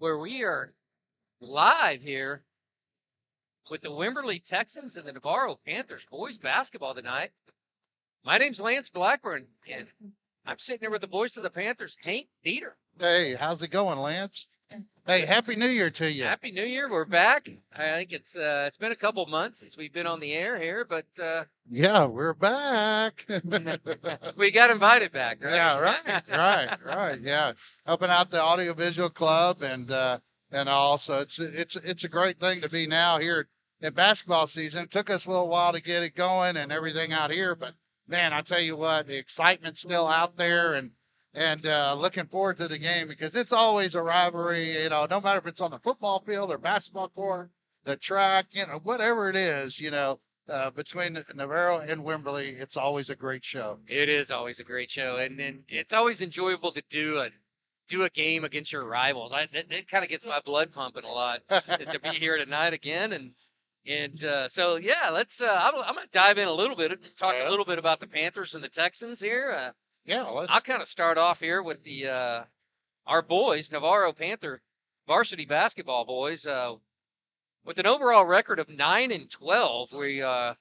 where we are live here with the Wimberley Texans and the Navarro Panthers boys basketball tonight. My name's Lance Blackburn, and I'm sitting here with the voice of the Panthers, Hank Dieter. Hey, how's it going, Lance? Hey, Happy New Year to you. Happy New Year. We're back. I think it's been a couple months since we've been on the air here, but Yeah, we're back. we got invited back, right? Yeah, right. Yeah, helping out the audiovisual club and also it's a great thing to be now here at basketball season. It took us a little while to get it going and everything out here, but man, I tell you what, the excitement's still out there and looking forward to the game because it's always a rivalry, no matter if it's on the football field or basketball court, the track, whatever it is, between Navarro and Wimberley, it's always a great show. It is always a great show, and it's always enjoyable to do a game against your rivals. It kind of gets my blood pumping a lot to be here tonight again, and so yeah, let's. I'm gonna dive in a little bit, talk a little bit about the Panthers and the Texans here. I'll kind of start off here with the our boys, Navarro Panther varsity basketball boys, with an overall record of 9-12.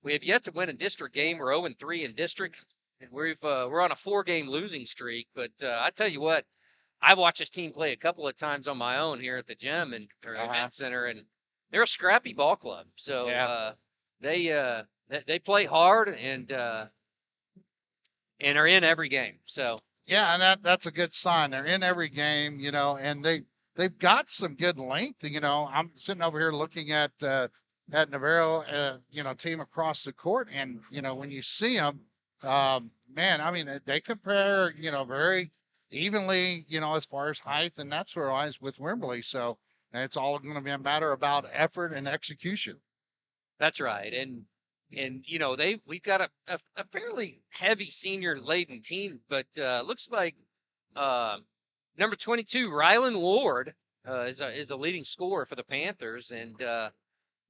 We have yet to win a district game. We're 0-3 in district, and we're on a 4-game losing streak. But I tell you what, I watched this team play a couple of times on my own here at the gym or event center, and they're a scrappy ball club. So they play hard and are in every game. So yeah, and that's a good sign. They're in every game, and they've got some good length. I'm sitting over here looking at Navarro, team across the court, and when you see them, man, I mean they compare, very evenly, as far as height and that sort of wise with Wimberley. So it's all going to be a matter about effort and execution. That's right, and we've got a fairly heavy senior laden team, but looks like number 22 Rylan Ward is the leading scorer for the Panthers, and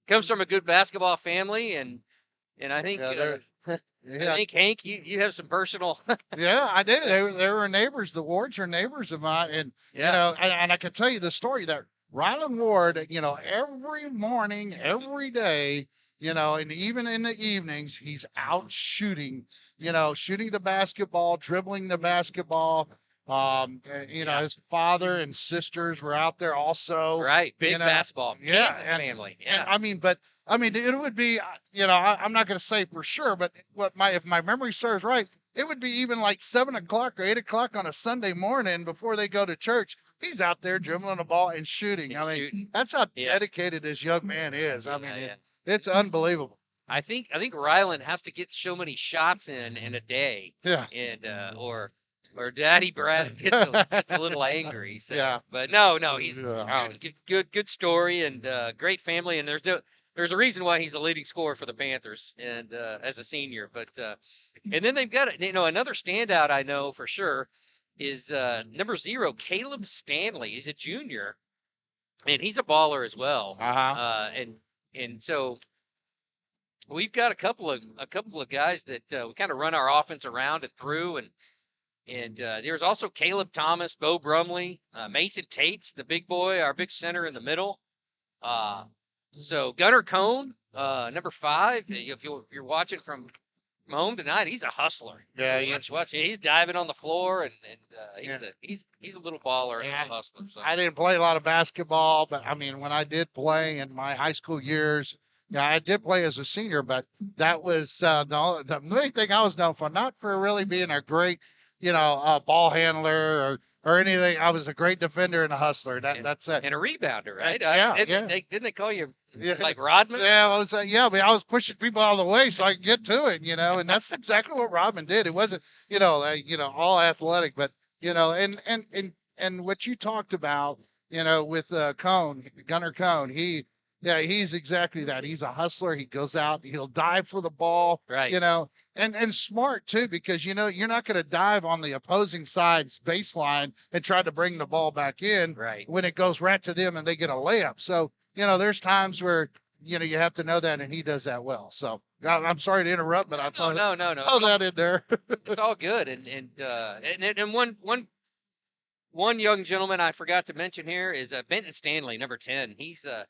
comes from a good basketball family, and I think I think Hank, you have some personal. Yeah, I did. They were neighbors. The Wards are neighbors of mine, and and I can tell you the story that Rylan Ward, every morning, every day. And even in the evenings, he's out shooting, shooting the basketball, dribbling the basketball. His father and sisters were out there also. Right. Big basketball. Family. Yeah. And it would be, I'm not going to say for sure, but if my memory serves right, it would be even like 7 o'clock or 8 o'clock on a Sunday morning before they go to church. He's out there dribbling the ball and shooting. That's how dedicated this young man is. It's unbelievable. I think Rylan has to get so many shots in a day. Yeah. And or Daddy Brad gets a little angry. So. Yeah. But no, he's good story and great family. And there's a reason why he's the leading scorer for the Panthers and as a senior. But and then they've got another standout I know for sure is number 0 Caleb Stanley. He's a junior, and he's a baller as well. And so we've got a couple of guys that we kind of run our offense around and through, and there's also Caleb Thomas, Bo Brumley, Mason Tates, the big boy, our big center in the middle. So Gunnar Cohn, number 5. If you're watching from home tonight, he's a hustler. Yeah, so he's diving on the floor, and he's a little baller and a hustler. So. I didn't play a lot of basketball, but when I did play in my high school years, I did play as a senior, but that was the main thing I was known for, not for really being a great, ball handler or anything. I was a great defender and a hustler. That's it. And a rebounder, right? Didn't they call you like Rodman? Yeah, I was. I was pushing people out of the way so I could get to it. And that's exactly what Rodman did. It wasn't, all athletic, but and what you talked about, with Gunnar Cohn, he's exactly that. He's a hustler. He goes out, he'll dive for the ball, right? And smart too, because you're not going to dive on the opposing side's baseline and try to bring the ball back in, right, when it goes right to them and they get a layup. So there's times where you have to know that, and he does that well. So I'm sorry to interrupt, but I thought no. Throw that in there. It's all good, and one one young gentleman I forgot to mention here is Benton Stanley, number 10. He's a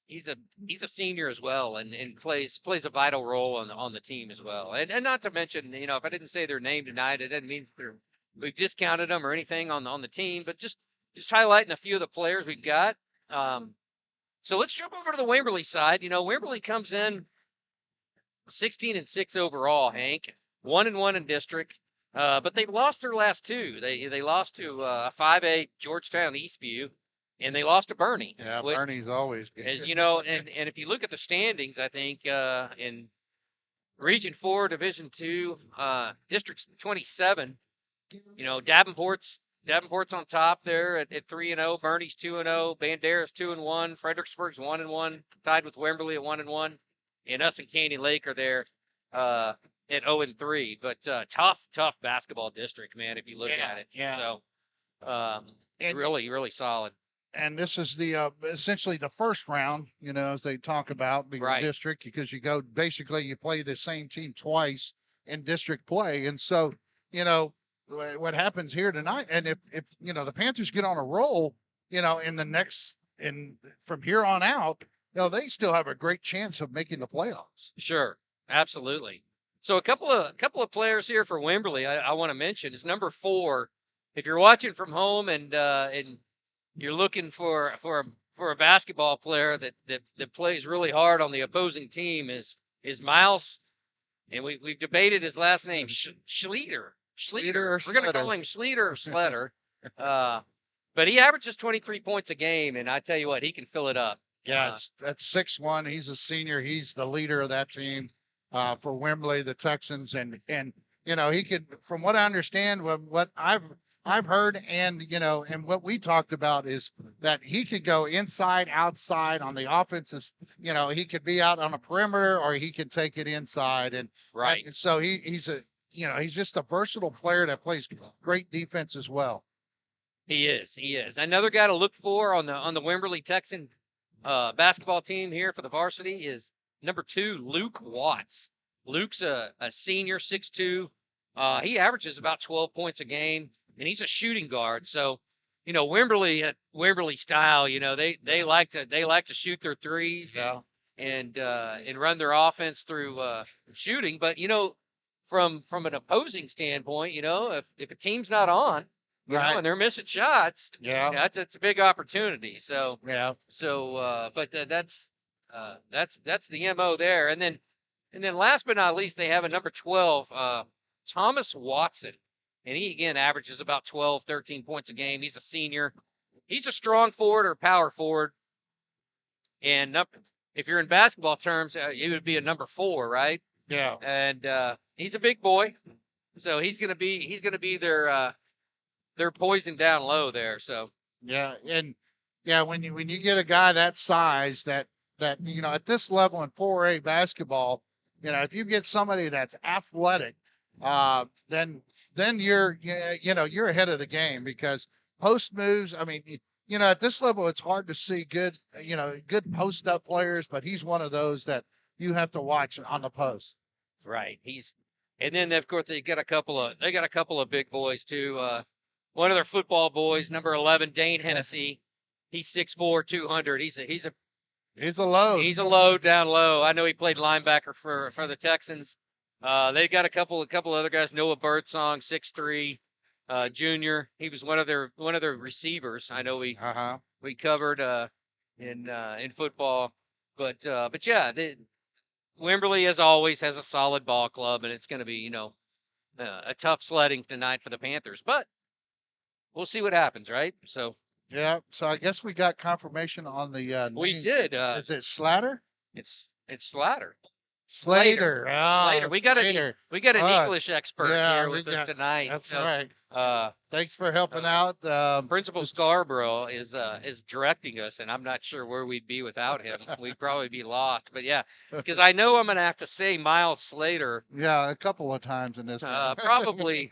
he's a senior as well, and plays a vital role on the team as well. And not to mention, if I didn't say their name tonight, it doesn't mean we've discounted them or anything on the team, but just highlighting a few of the players we've got. So let's jump over to the Wimberley side. Wimberley comes in 16-6 overall, Hank. 1-1 in district. But they lost their last two. They lost to 5A Georgetown Eastview, and they lost to Bernie. Yeah, Bernie's always good. And if you look at the standings, I think in Region 4, Division 2, District 27, Davenport's on top there at 3-0. Bernie's 2-0. Banderas 2-1. Fredericksburg's 1-1, tied with Wimberley at 1-1, and us and Canyon Lake are there at 0-3. But tough basketball district, man. If you look at it, so really, really solid. And this is the essentially the first round, as they talk about being Right. district, because you play the same team twice in district play. And so, what happens here tonight, and if the Panthers get on a roll, from here on out, they still have a great chance of making the playoffs. Sure, absolutely. So a couple of players here for Wimberley I want to mention is number 4. If you're watching from home and you're looking for a basketball player that plays really hard on the opposing team, is Miles, and we've debated his last name, Schleter. We're going to call him Schleter or Sletter. But he averages 23 points a game, and I tell you what, he can fill it up. Yeah, that's 6'1". He's a senior. He's the leader of that team for Wimberley, the Texans, and he could, from what I understand, what I've heard, and and what we talked about is that he could go inside, outside on the offensive. He could be out on a perimeter, or he could take it inside, and right. And so he's just a versatile player that plays great defense as well. He is. Another guy to look for on the Wimberley Texan basketball team here for the varsity is number 2, Luke Watts. Luke's a senior, 6'2". He averages about 12 points a game, and he's a shooting guard. So, Wimberley style, they like to shoot their threes, and run their offense through shooting. But from an opposing standpoint, if a team's not on, Right. and they're missing shots, it's a big opportunity. So but that's the MO there. And then last but not least, they have a number 12, Thomas Watson. And he, again, averages about 12, 13 points a game. He's a senior. He's a strong forward or power forward. And if you're in basketball terms, he would be a number 4, right? Yeah. And he's a big boy, so he's gonna be their poison down low there. So yeah, and when you get a guy that size, that at this level in 4A basketball, if you get somebody that's athletic, then you're ahead of the game, because post moves. I mean, at this level, it's hard to see good post up players, but he's one of those that you have to watch on the post. Right. And then of course they got a couple of big boys too. One of their football boys, number 11, Dane Hennessy. He's 6'4", 200. He's a load. He's a load down low. I know he played linebacker for the Texans. They got a couple other guys. Noah Birdsong, 6'3", junior. He was one of their receivers. I know we covered in football, but yeah, Wimberley, as always, has a solid ball club, and it's going to be a tough sledding tonight for the Panthers. But we'll see what happens, right? So yeah. So I guess we got confirmation on the. We did. Is it Slatter? It's Slater. Slater. Slater. We got an right. English expert here with us tonight. That's right. Uh, Thanks for helping out. Principal Scarborough is directing us, and I'm not sure where we'd be without him. We'd probably be lost. But yeah, because I know I'm going to have to say Miles Slater. Yeah, a couple of times in this one. Probably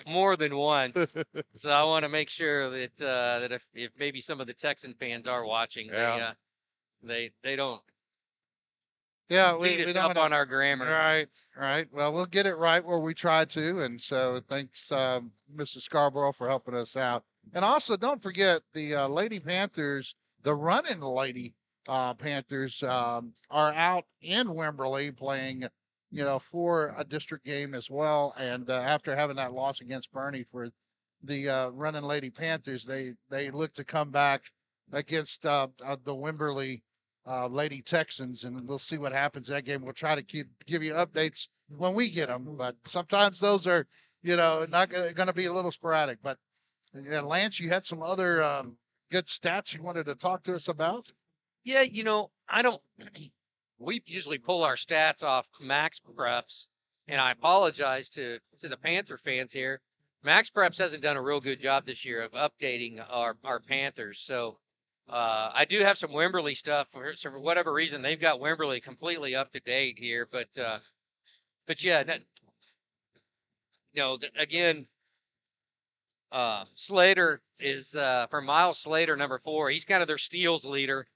more than one. So I want to make sure that if maybe some of the Texan fans are watching, they don't. Yeah, we don't up on our grammar. Right. Well, we'll get it right where we try to, and so thanks, Mrs. Scarborough, for helping us out. And also, don't forget the Lady Panthers, the running Lady Panthers are out in Wimberley playing, for a district game as well. And after having that loss against Bernie for the running Lady Panthers, they look to come back against the Wimberley Lady Texans, and we'll see what happens in that game. We'll try to give you updates when we get them, but sometimes those are, not going to be a little sporadic. But yeah, Lance, you had some other good stats you wanted to talk to us about? Yeah, I don't. We usually pull our stats off Max Preps, and I apologize to the Panther fans here. Max Preps hasn't done a real good job this year of updating our Panthers. So I do have some Wimberley stuff for whatever reason. They've got Wimberley completely up to date here, but yeah, again, Slater is for Miles Slater, number 4. He's kind of their steals leader.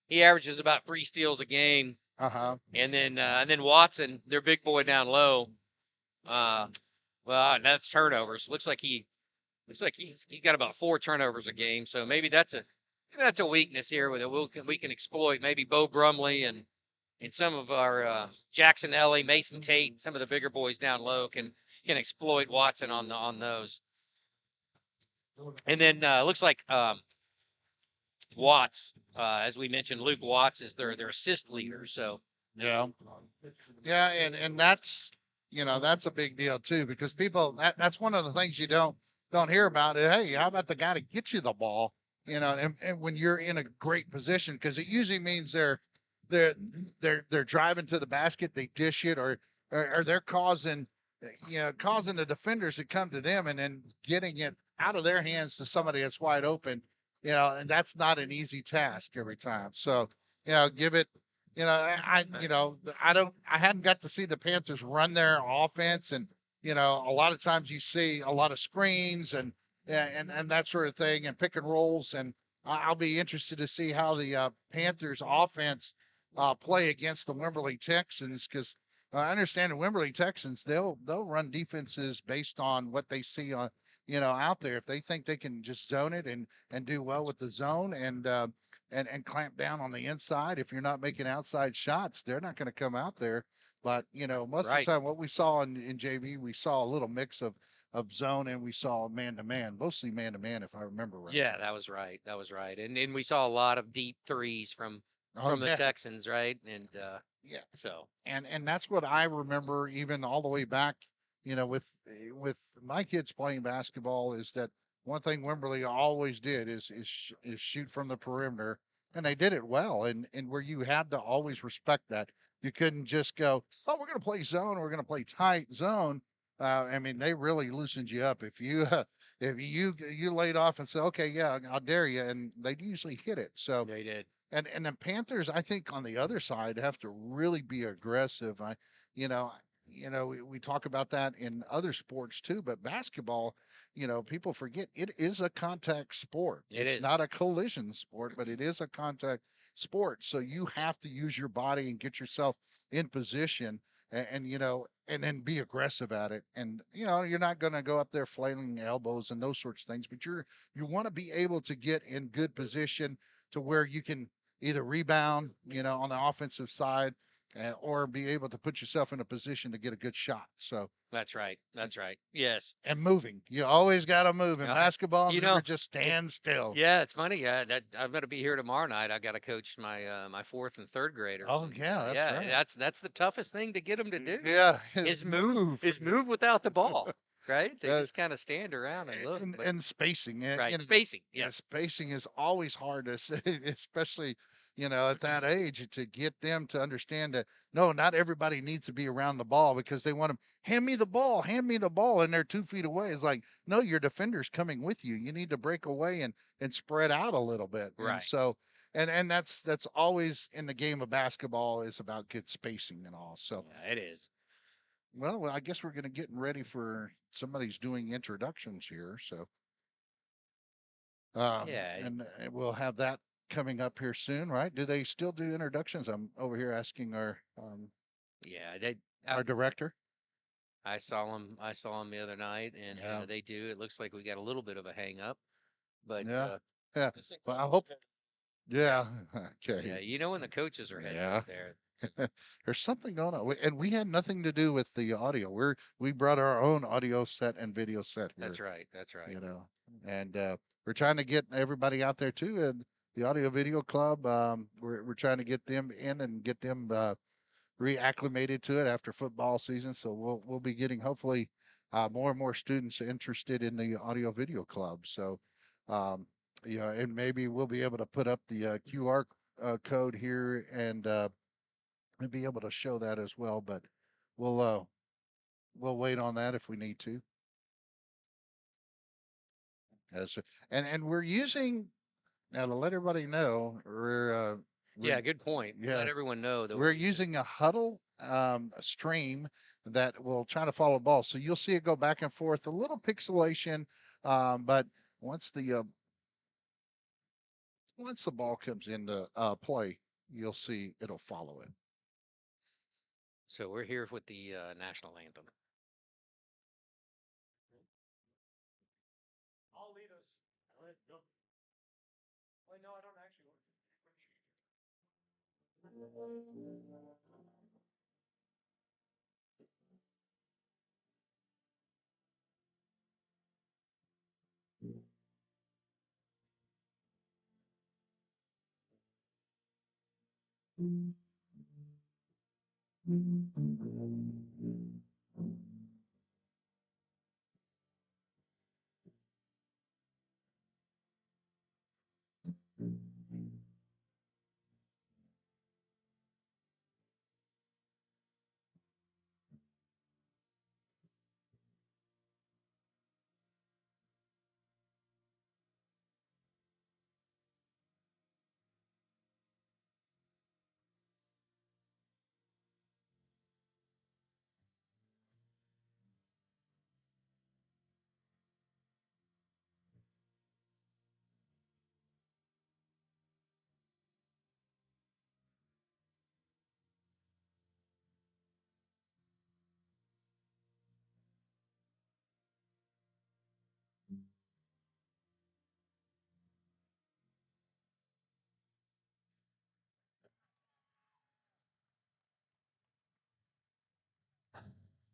He averages about 3 steals a game. Uh-huh. And then Watson, their big boy down low. Well, that's turnovers. Looks like he's got about 4 turnovers a game. So maybe that's a weakness here that we can exploit. Maybe Bo Brumley and some of our Jackson Ellie, Mason Tate, some of the bigger boys down low can exploit Watson on those. And then looks like Watts, as we mentioned, Luke Watts is their assist leader. So Yeah. Yeah, and that's a big deal too, because that's one of the things you don't hear about. Hey, how about the guy to get you the ball? And when you're in a great position, because it usually means they're they're driving to the basket, they dish it, or they're causing the defenders to come to them and then getting it out of their hands to somebody that's wide open. And that's not an easy task every time. So, give it I hadn't got to see the Panthers run their offense, and a lot of times you see a lot of screens and yeah, and that sort of thing, and pick and rolls, and I'll be interested to see how the Panthers offense play against the Wimberley Texans, because I understand the Wimberley Texans, they'll run defenses based on what they see on out there. If they think they can just zone it and do well with the zone and clamp down on the inside. If you're not making outside shots, they're not going to come out there. But most of right. the time, what we saw in JV, we saw a little mix of zone, and we saw man to man, mostly man to man, if I remember right. Yeah, that was right. That was right. And we saw a lot of deep threes Oh from the yeah, Texans, right? And yeah. so And that's what I remember, even all the way back, with my kids playing basketball, is that one thing Wimberley always did is shoot from the perimeter, and they did it well, and where you had to always respect that. You couldn't just go, oh, we're going to play zone, we're going to play tight zone. I mean, they really loosened you up if you if you laid off and said, okay, yeah, I'll dare you, and they usually hit it. So they did. and the Panthers, I think, on the other side, have to really be aggressive. You know, we talk about that in other sports too, but basketball, people forget it is a contact sport. It It's is. not a collision sport, but it is a contact sport. So you have to use your body and get yourself in position, and then be aggressive at it. And you're not going to go up there flailing elbows and those sorts of things, but you want to be able to get in good position to where you can either rebound, on the offensive side, or be able to put yourself in a position to get a good shot. So, That's right. That's right. Yes. and moving, you always got to move in Yeah. basketball. You Never know, just it, stand still. yeah, it's funny. That I'm going to be here tomorrow night. I got to coach my 4th and 3rd grader. Oh yeah, that's Yeah, right. that's the toughest thing to get them to do Yeah, is move without the ball, right? They uh, just kind of stand around and look. But and spacing. right, spacing. Yeah, Yes, spacing is always hard to say, especially at that age, to get them to understand that no, not everybody needs to be around the ball, because they want to hand me the ball, and they're 2 feet away. It's like, no, your defender's coming with you. You need to break away and spread out a little bit. And right. so, and that's always in the game of basketball, is about good spacing and all. So, Yeah, it is. well, I guess we're going to get ready for somebody's doing introductions here. So, Yeah, and we'll have that coming up here soon, right? Do they still do introductions? I'm over here asking yeah. They. our director. I saw them. I saw them the other night, and Yeah. they do. It looks like we got a little bit of a hang up. But Yeah. Yeah. Well, I hope. Yeah. Okay. yeah, you know when the coaches are heading Yeah. out there. There's something going on. And we had nothing to do with the audio. We brought our own audio set and video set here, That's right. That's right. you know. And we're trying to get everybody out there too. And the Audio Video Club, we're trying to get them in and get them reacclimated to it after football season. So we'll be getting hopefully more and more students interested in the Audio Video Club. So um, and maybe we'll be able to put up the QR code here and be able to show that as well. But we'll uh, we'll wait on that if we need to. As and we're using now to let everybody know we're Yeah, good point. yeah Let everyone know that we're using a huddle stream that will try to follow ball. So you'll see it go back and forth, a little pixelation, but once the ball comes into play, you'll see it'll follow it. so we're here with the national anthem. I'll lead us. Go. Well, no, I don't actually want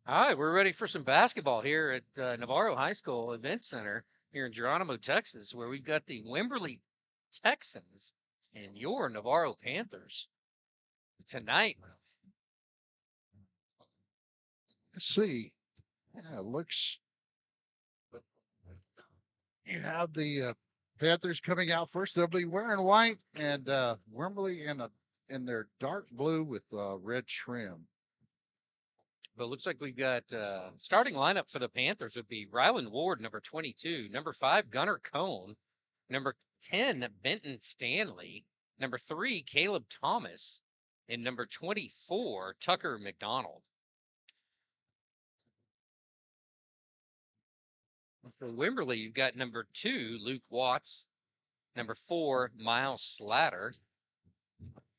All right, we're ready for some basketball here at Navarro High School Event Center here in Geronimo, Texas, where we've got the Wimberley Texans and your Navarro Panthers tonight. Let's see. Yeah, it looks. You have the Panthers coming out first. They'll be wearing white and Wimberley in their dark blue with red trim. But it looks like we've got starting lineup for the Panthers would be Ryland Ward, number 22, number 5, Gunnar Cohn, number 10, Benton Stanley, number 3, Caleb Thomas, and number 24, Tucker McDonald. For Wimberley, you've got number 2, Luke Watts, number 4, Miles Slatter,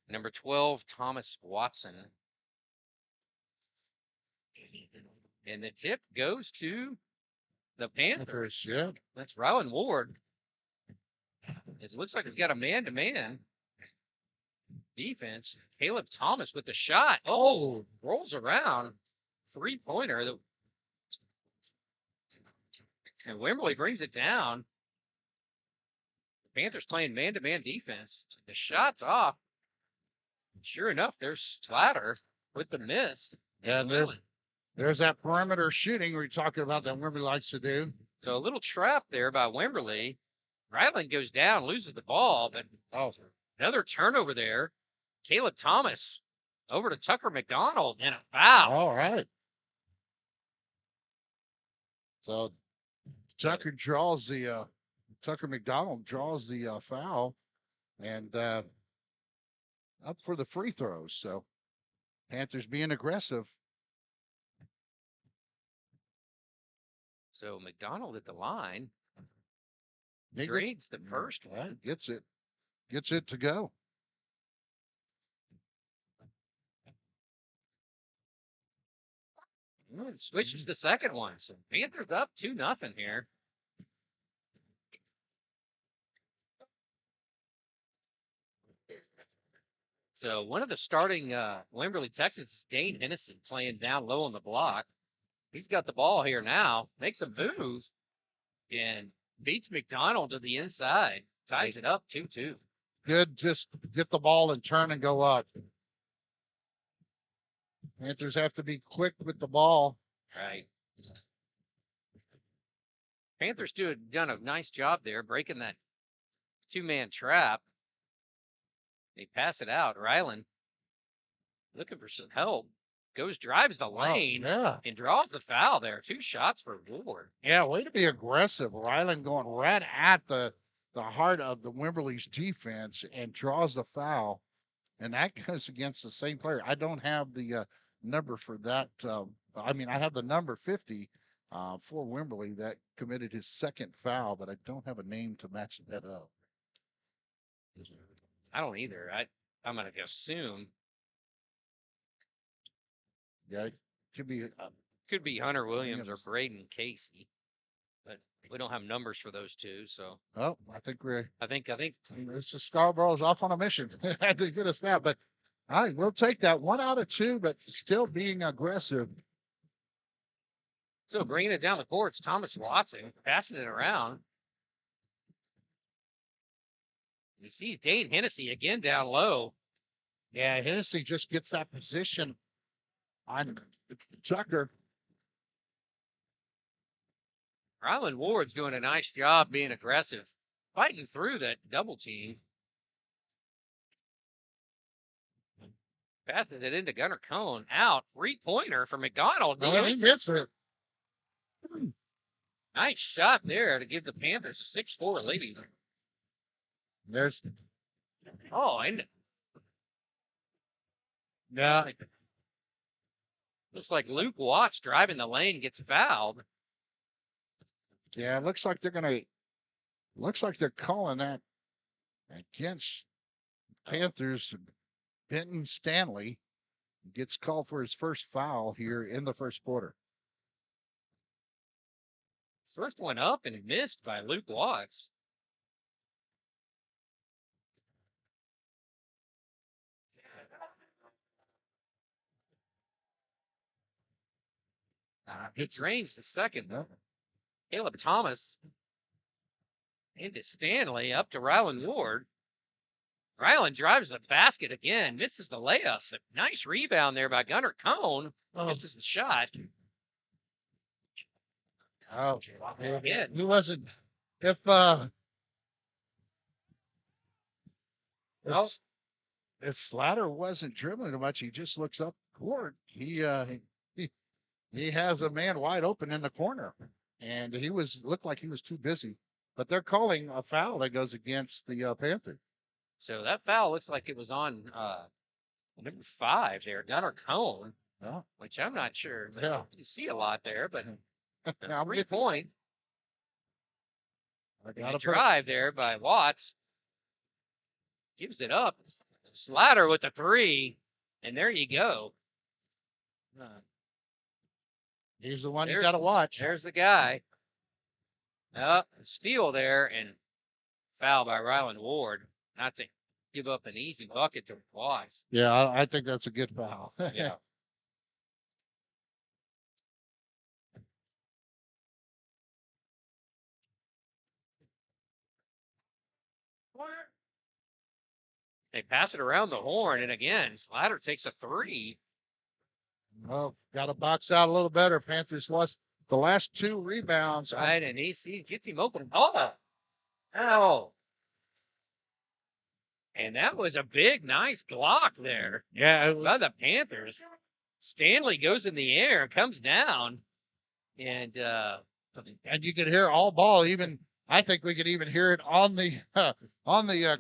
number 12, Thomas Watson. And the tip goes to the Panthers. Yeah. That's Ryland Ward. It looks like we've got a man-to-man defense. Caleb Thomas with the shot. Oh, rolls around. Three-pointer. And Wimberley brings it down. The Panthers playing man-to-man defense. The shot's off. Sure enough, there's Slatter with the miss. Yeah, there's that perimeter shooting we're talking about that Wimberley likes to do. So a little trap there by Wimberley. Ryland goes down, loses the ball, but another turnover there. Caleb Thomas over to Tucker McDonald and a foul. All right. So Tucker McDonald draws the foul and up for the free throws. So Panthers being aggressive. So McDonald at the line. He Drains the first one. Right, gets it to go. Switches the second one. So Panthers up 2-0 here. So one of the starting Wimberley Texans is Dane Hennessy playing down low on the block. He's got the ball here now, makes a move, and beats McDonald to the inside. Ties it up 2-2. Good, just get the ball and turn and go up. Panthers have to be quick with the ball. Right. Panthers done a nice job there breaking that two-man trap. They pass it out. Ryland looking for some help. Drives the lane and draws the foul there. 2 shots for Ward. Yeah, way to be aggressive. Ryland going right at the heart of the Wimberley's defense and draws the foul. And that goes against the same player. I don't have the number for that. I have the number 50 for Wimberley that committed his second foul, but I don't have a name to match that up. I don't either. I'm going to assume. Yeah, it could be Hunter Williams or Braden Casey, but we don't have numbers for those two. So I think this is Scarborough's off on a mission. Had to get us that, but all right, we'll take that 1 out of 2, but still being aggressive. So bringing it down the court, it's Thomas Watson passing it around. You see Dane Hennessy again down low. Yeah, Hennessy just gets that position on Tucker. Ryland Ward's doing a nice job being aggressive, fighting through that double team. Passing it into Gunnar Cohn. Out. 3-pointer for McDonald. Oh, he gets it. Nice shot there to give the Panthers a 6-4 lead. There's. And Yeah. Looks like Luke Watts driving the lane gets fouled. Yeah, it looks like they're calling that against Panthers. Benton Stanley gets called for his first foul here in the first quarter. First one up and missed by Luke Watts. He drains the second. Caleb Thomas into Stanley, up to Ryland Ward. Ryland drives the basket again, misses the layup. Nice rebound there by Gunnar Cohn. Misses the shot. Oh, yeah. He wasn't. If Slatter wasn't dribbling too much, he just looks up court. He has a man wide open in the corner, and looked like he was too busy. But they're calling a foul that goes against the Panthers. So that foul looks like it was on number 5 there, Gunnar Cohn, which I'm not sure. Yeah. You see a lot there, but 3-point. A drive there by Watts. Gives it up. Slatter with the 3, and there you go. He's the one you got to watch. There's the guy. Steal there and foul by Ryland Ward. Not to give up an easy bucket to Watts. Yeah, I think that's a good foul. Yeah. They pass it around the horn, and again, Slatter takes a 3. Well, got to box out a little better. Panthers lost the last 2 rebounds. Right, and he gets him open. Oh. And that was a big, nice block there. Yeah. By the Panthers. Stanley goes in the air, comes down, and you could hear all ball. Even I think we could even hear it on the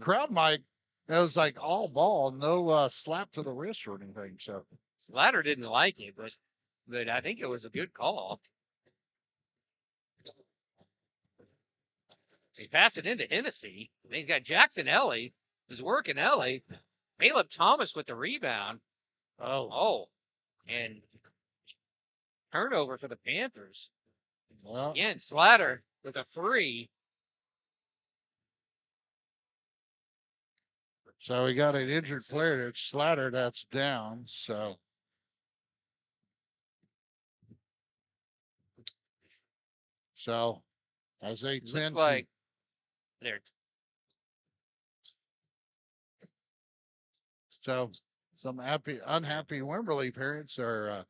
crowd mic. It was like all ball, no slap to the wrist or anything. So Slatter didn't like it, but I think it was a good call. They pass it into Hennessy. And he's got Jackson Ellie, who's working Ellie. Caleb Thomas with the rebound. And turnover for the Panthers. Well, again, Slatter with a 3. So we got an injured player that's Slatter that's down. So as they Looks tend like they're so some unhappy Wimberley parents are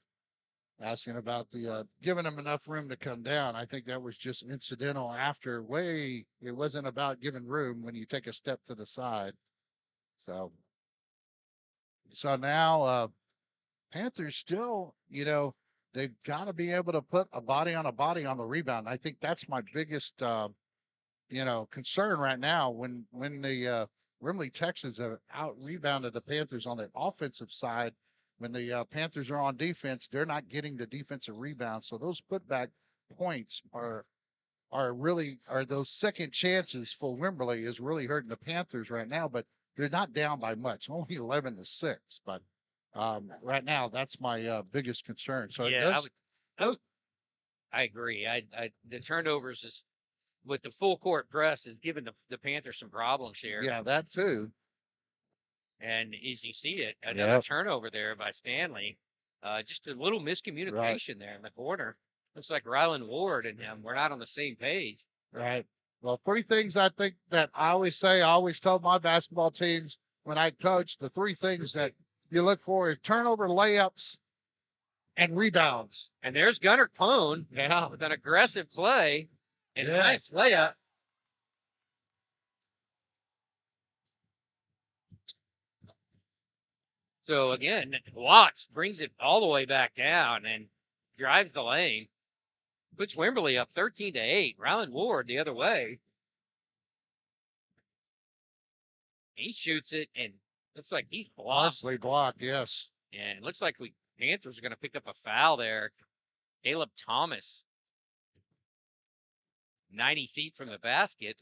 asking about the giving them enough room to come down. I think that was just incidental after way. It wasn't about giving room when you take a step to the side. So now Panthers still, they've got to be able to put a body on the rebound. I think that's my biggest concern right now when the Wimberley Texans have out rebounded the Panthers on the offensive side. When the Panthers are on defense, they're not getting the defensive rebound. So those putback points are those second chances for Wimberley is really hurting the Panthers right now. But they're not down by much, only 11-6. But right now, that's my biggest concern. So yeah, it does. I agree. The turnovers is with the full court press is giving the Panthers some problems here. Yeah, that too. And as you see it, another turnover there by Stanley. Just a little miscommunication there in the corner. Looks like Rylan Ward and him were not on the same page. Right. Well, three things I think that I always say, I always tell my basketball teams when I coach, the three things that you look for is turnover, layups, and rebounds. And there's Gunnar Cone with an aggressive play and a nice layup. So again, Watts brings it all the way back down and drives the lane. Puts Wimberley up 13-8. Rylan Ward the other way. He shoots it and looks like he's blocked. Partially blocked, yes. And it looks like Panthers are going to pick up a foul there. Caleb Thomas, 90 feet from the basket.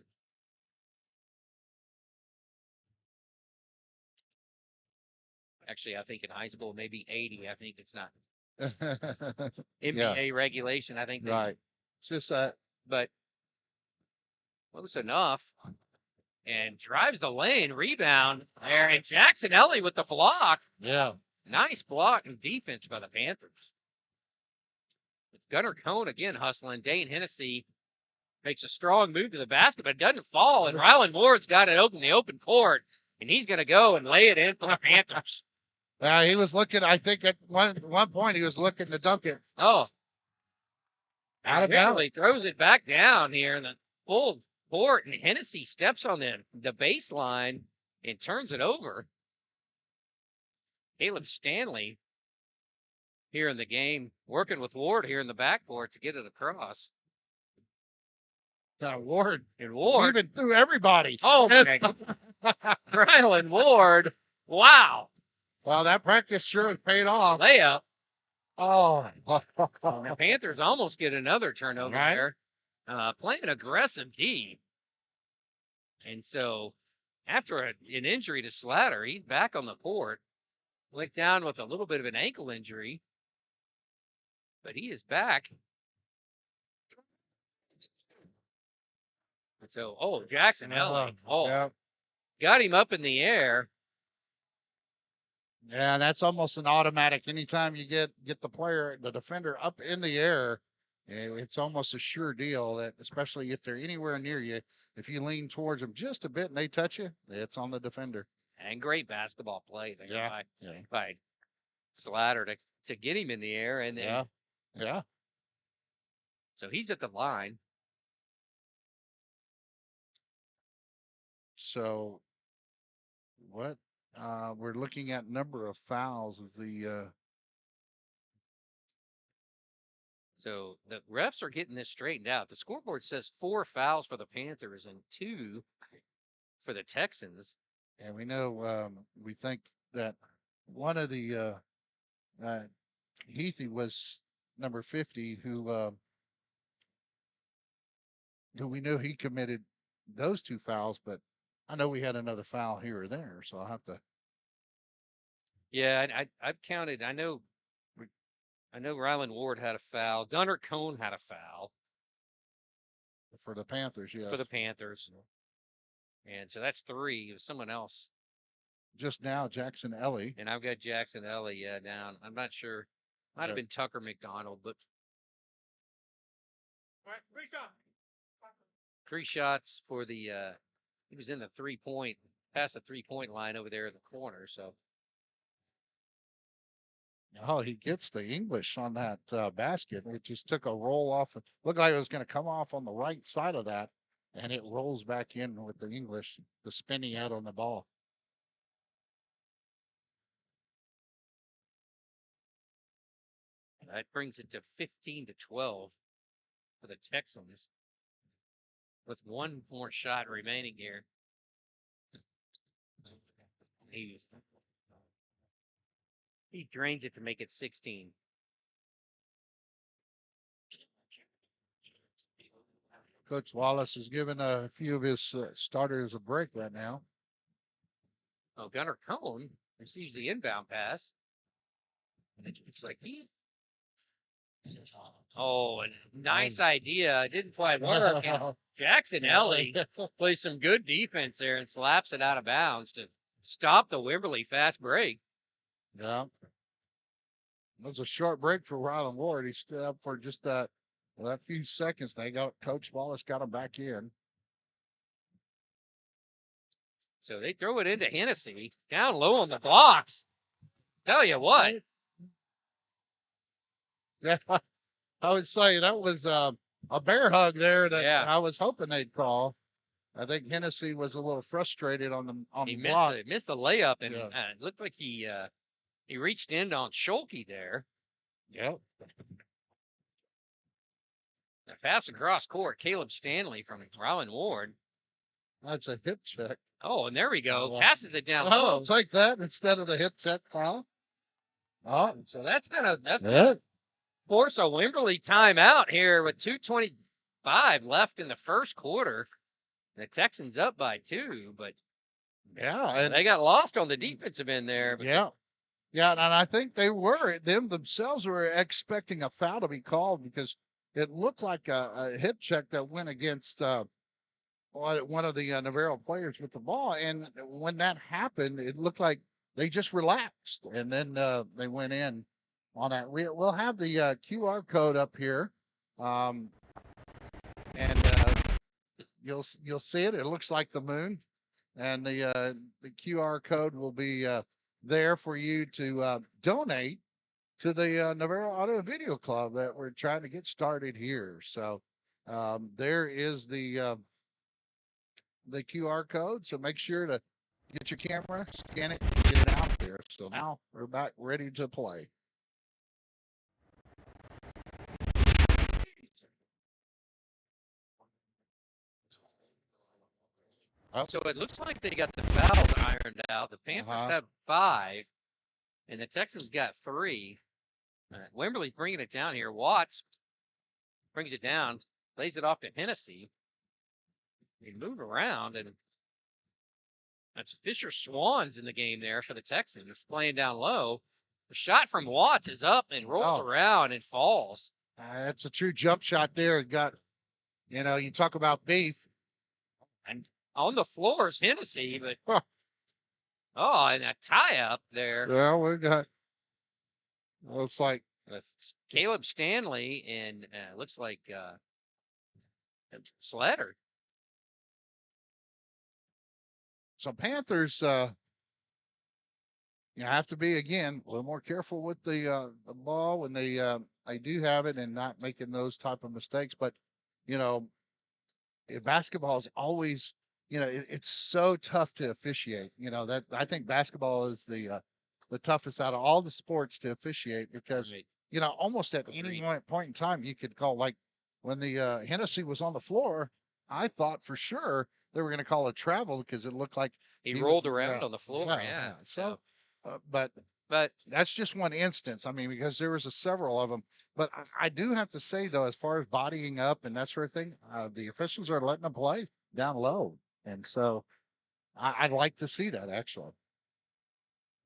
Actually, I think in high school, maybe 80. I think it's not NBA regulation. I think. Right. It's just that. But close enough. And drives the lane, rebound there. And Jackson Ellie with the block. Yeah. Nice block and defense by the Panthers. Gunnar Cone again hustling. Dane Hennessy makes a strong move to the basket, but it doesn't fall. And Rylan Ward's got it open the open court. And he's going to go and lay it in for the Panthers. He was looking, I think at one point he was looking to dunk it. Oh. Out of bounds. He throws it back down here in the full court. And Hennessy steps on the baseline and turns it over. Caleb Stanley here in the game, working with Ward here in the backcourt to get it across. Ward. And Ward. Even through everybody. Oh, my God. Rylan Ward. Wow. Well, that practice sure has paid off. Layup. Oh. The Panthers almost get another turnover there. Playing aggressive D. And so after an injury to Slatter, he's back on the court. Went down with a little bit of an ankle injury. But he is back. And so, Jackson Ellie. Got him up in the air. Yeah, and that's almost an automatic. Anytime you get the defender up in the air, it's almost a sure deal that, especially if they're anywhere near you, if you lean towards them just a bit and they touch you, it's on the defender. And great basketball play there by Slatter to get him in the air. And then, yeah. So he's at the line. So what? We're looking at number of fouls as So the refs are getting this straightened out. The scoreboard says 4 fouls for the Panthers and 2 for the Texans. And we know we think that one of the Heathy was number 50, who we knew he committed those 2 fouls, but I know we had another foul here or there, so I'll have to. Yeah, I've counted. I know Rylan Ward had a foul. Gunnar Cone had a foul for the Panthers. Yeah, for the Panthers. And so that's 3. It was someone else. just now Jackson Ellie. And I've got Jackson Ellie down. I'm not sure. Might have been Tucker McDonald, but 3 shots for the he was in the 3-point, past the 3-point line over there in the corner. So Oh, he gets the English on that basket. It just took a roll off. Looked like it was going to come off on the right side of that, and it rolls back in with the English, the spinning out on the ball. that brings it to 15-12 for the Texans, with 1 more shot remaining here. He drains it to make it 16. Coach Wallace is giving a few of his starters a break right now. Oh, Gunnar Cohn receives the inbound pass. It's like oh, a nice idea. Didn't quite work. Jackson Ellie plays some good defense there and slaps it out of bounds to stop the Wimberley fast break. Yeah. It was a short break for Rylan Ward. He stood up for just that few seconds. Coach Wallace got him back in. So they throw it into Hennessy, down low on the blocks. Tell you what. Yeah, I would say that was a bear hug there that I was hoping they'd call. I think Hennessy was a little frustrated on the block. He missed the layup, and it looked like he reached in on Schulke there. Yep. A pass across court, Caleb Stanley from Rylan Ward. That's a hip check. Oh, and there we go. Passes it down. Oh, take that instead of the hip check foul. Oh, so that's gonna force a Wimberley timeout here with 2:25 left in the first quarter. The Texans up by 2, but and they got lost on the defensive end there. Yeah, and I think them themselves were expecting a foul to be called because it looked like a hip check that went against one of the Navarro players with the ball. And when that happened, it looked like they just relaxed, and then they went in on that. We'll have the QR code up here, and you'll see it. It looks like the moon, and the QR code will be there for you to donate to the Navarro Auto Video Club that we're trying to get started here. So there is the QR code. So make sure to get your camera, scan it, and get it out there. So now we're back ready to play. So it looks like they got the fouls ironed out. The Panthers have 5, and the Texans got 3. Wimberley bringing it down here. Watts brings it down, lays it off to Hennessy. They move around, and that's Fisher Swans in the game there for the Texans, playing down low. The shot from Watts is up and rolls around and falls. That's a true jump shot there. It got, you talk about beef. And on the floor is Hennessy, but and a tie-up there. Yeah, we got, looks like with Caleb Stanley and looks like Slater. So Panthers, have to be, again, a little more careful with the ball when they do have it and not making those type of mistakes. But, basketball is always, it's so tough to officiate. That I think basketball is the toughest out of all the sports to officiate because, almost at any point in time, you could call, like when the Hennessy was on the floor, I thought for sure they were going to call a travel because it looked like he rolled around on the floor. Yeah. So, but that's just one instance. I mean, because there was several of them. But I do have to say, though, as far as bodying up and that sort of thing, the officials are letting them play down low. And so I'd like to see that, actually.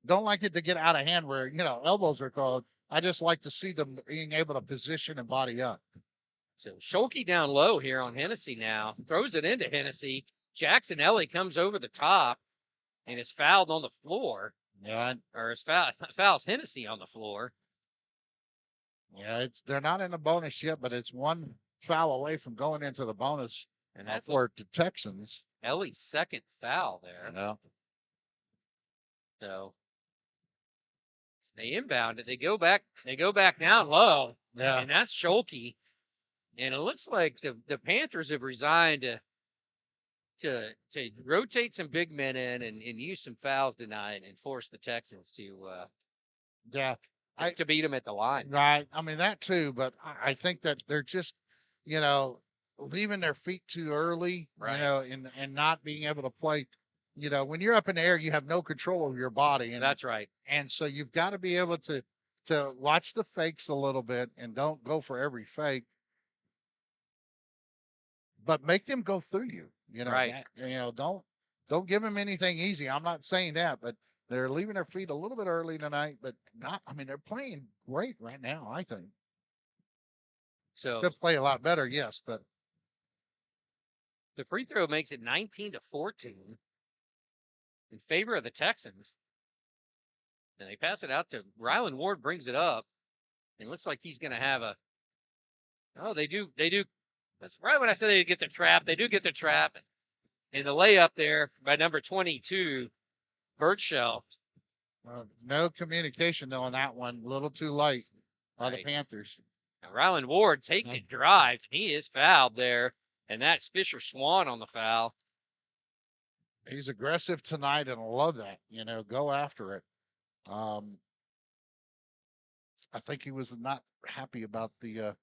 Don't like it to get out of hand where, elbows are called. I just like to see them being able to position and body up. So Schulke down low here on Hennessy now. Throws it into Hennessy. Jackson Ellie comes over the top. and is fouled on the floor. Yeah. Or is fouls Hennessy on the floor. Yeah, they're not in the bonus yet, but it's one foul away from going into the bonus. And that's for the Texans. Ellie's second foul there. Yeah. So they inbound it. They go back down low. Yeah. And that's Schulke. And it looks like the Panthers have resigned to rotate some big men in and use some fouls tonight and force the Texans to beat them at the line. Right. I mean that too, but I think that they're just, leaving their feet too early, Right. and not being able to play. When you're up in the air, you have no control over your body. And that's right. And so you've got to be able to watch the fakes a little bit and don't go for every fake, but make them go through you. Right. Don't give them anything easy. I'm not saying that, but they're leaving their feet a little bit early tonight, but they're playing great right now, I think. So could play a lot better, yes, but the free throw makes it 19-14 in favor of the Texans. And they pass it out to Rylan Ward, brings it up. It looks like he's going to have they do. That's right when I said they get the trap. They do get the trap. And the layup there by number 22, Birdshell. No communication, though, on that one. A little too late by the Panthers. Now, Rylan Ward takes it, drives, and he is fouled there. And that's Fisher Swan on the foul. He's aggressive tonight, and I love that. Go after it. I think he was not happy about the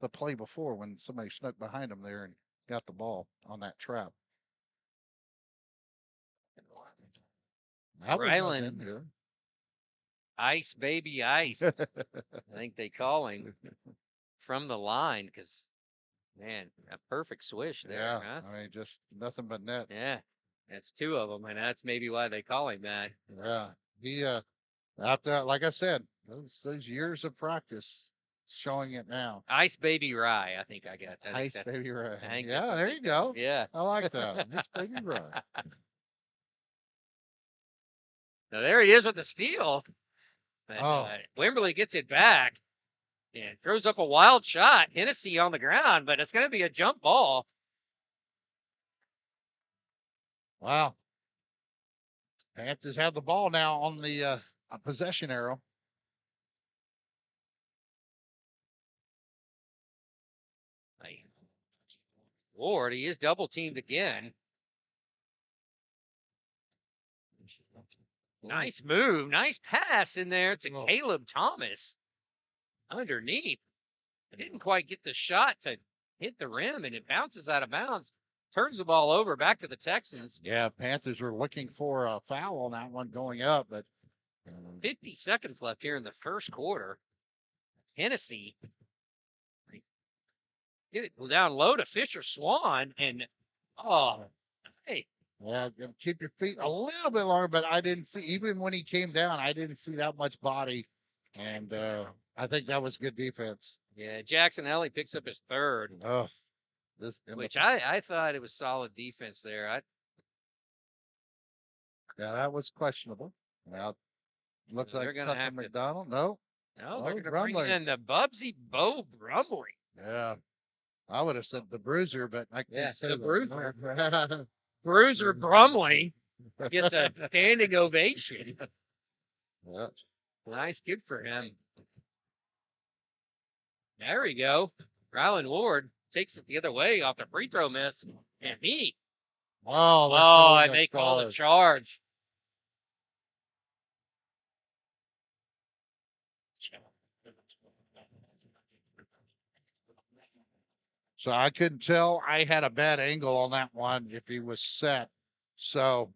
the play before when somebody snuck behind him there and got the ball on that trap. Rylan, ice baby ice. I think they call him from the line because, man, a perfect swish there. Yeah, huh? I mean, just nothing but net. Yeah, that's two of them, and that's maybe why they call him that. Yeah, he out there, like I said, those years of practice showing it now. Ice baby Rye, I think I got that. Ice baby Rye. Yeah, there you go. Yeah, I like that. Ice baby Rye. Now there he is with the steal. And, Wimberley gets it back and throws up a wild shot. Hennessy on the ground, but it's going to be a jump ball. Wow. Panthers have the ball now on the possession arrow. Ward, he is double teamed again. Nice move. Nice pass in there to Caleb Thomas underneath. Didn't quite get the shot to hit the rim, and it bounces out of bounds. Turns the ball over back to the Texans. Yeah, Panthers were looking for a foul on that one going up, but 50 seconds left here in the first quarter. Hennessy get it down low to Fisher Swan, and hey. Yeah, keep your feet a little bit longer, but I didn't see, even when he came down, I didn't see that much body, and I think that was good defense. Yeah, Jackson Ellie picks up his third. Which I thought it was solid defense there. Yeah, that was questionable. Now, looks like Tucker McDonald. No, they're going to bring in the Bubsy Bo Brumley. Yeah, I would have said the Bruiser, but I can't say the Bruiser. Bruiser Brumley gets a standing ovation. Yeah. Nice, good for him. There we go. Rylan Ward takes it the other way off the free throw miss, and he. And they call a charge. So I couldn't tell. I had a bad angle on that one if he was set. So.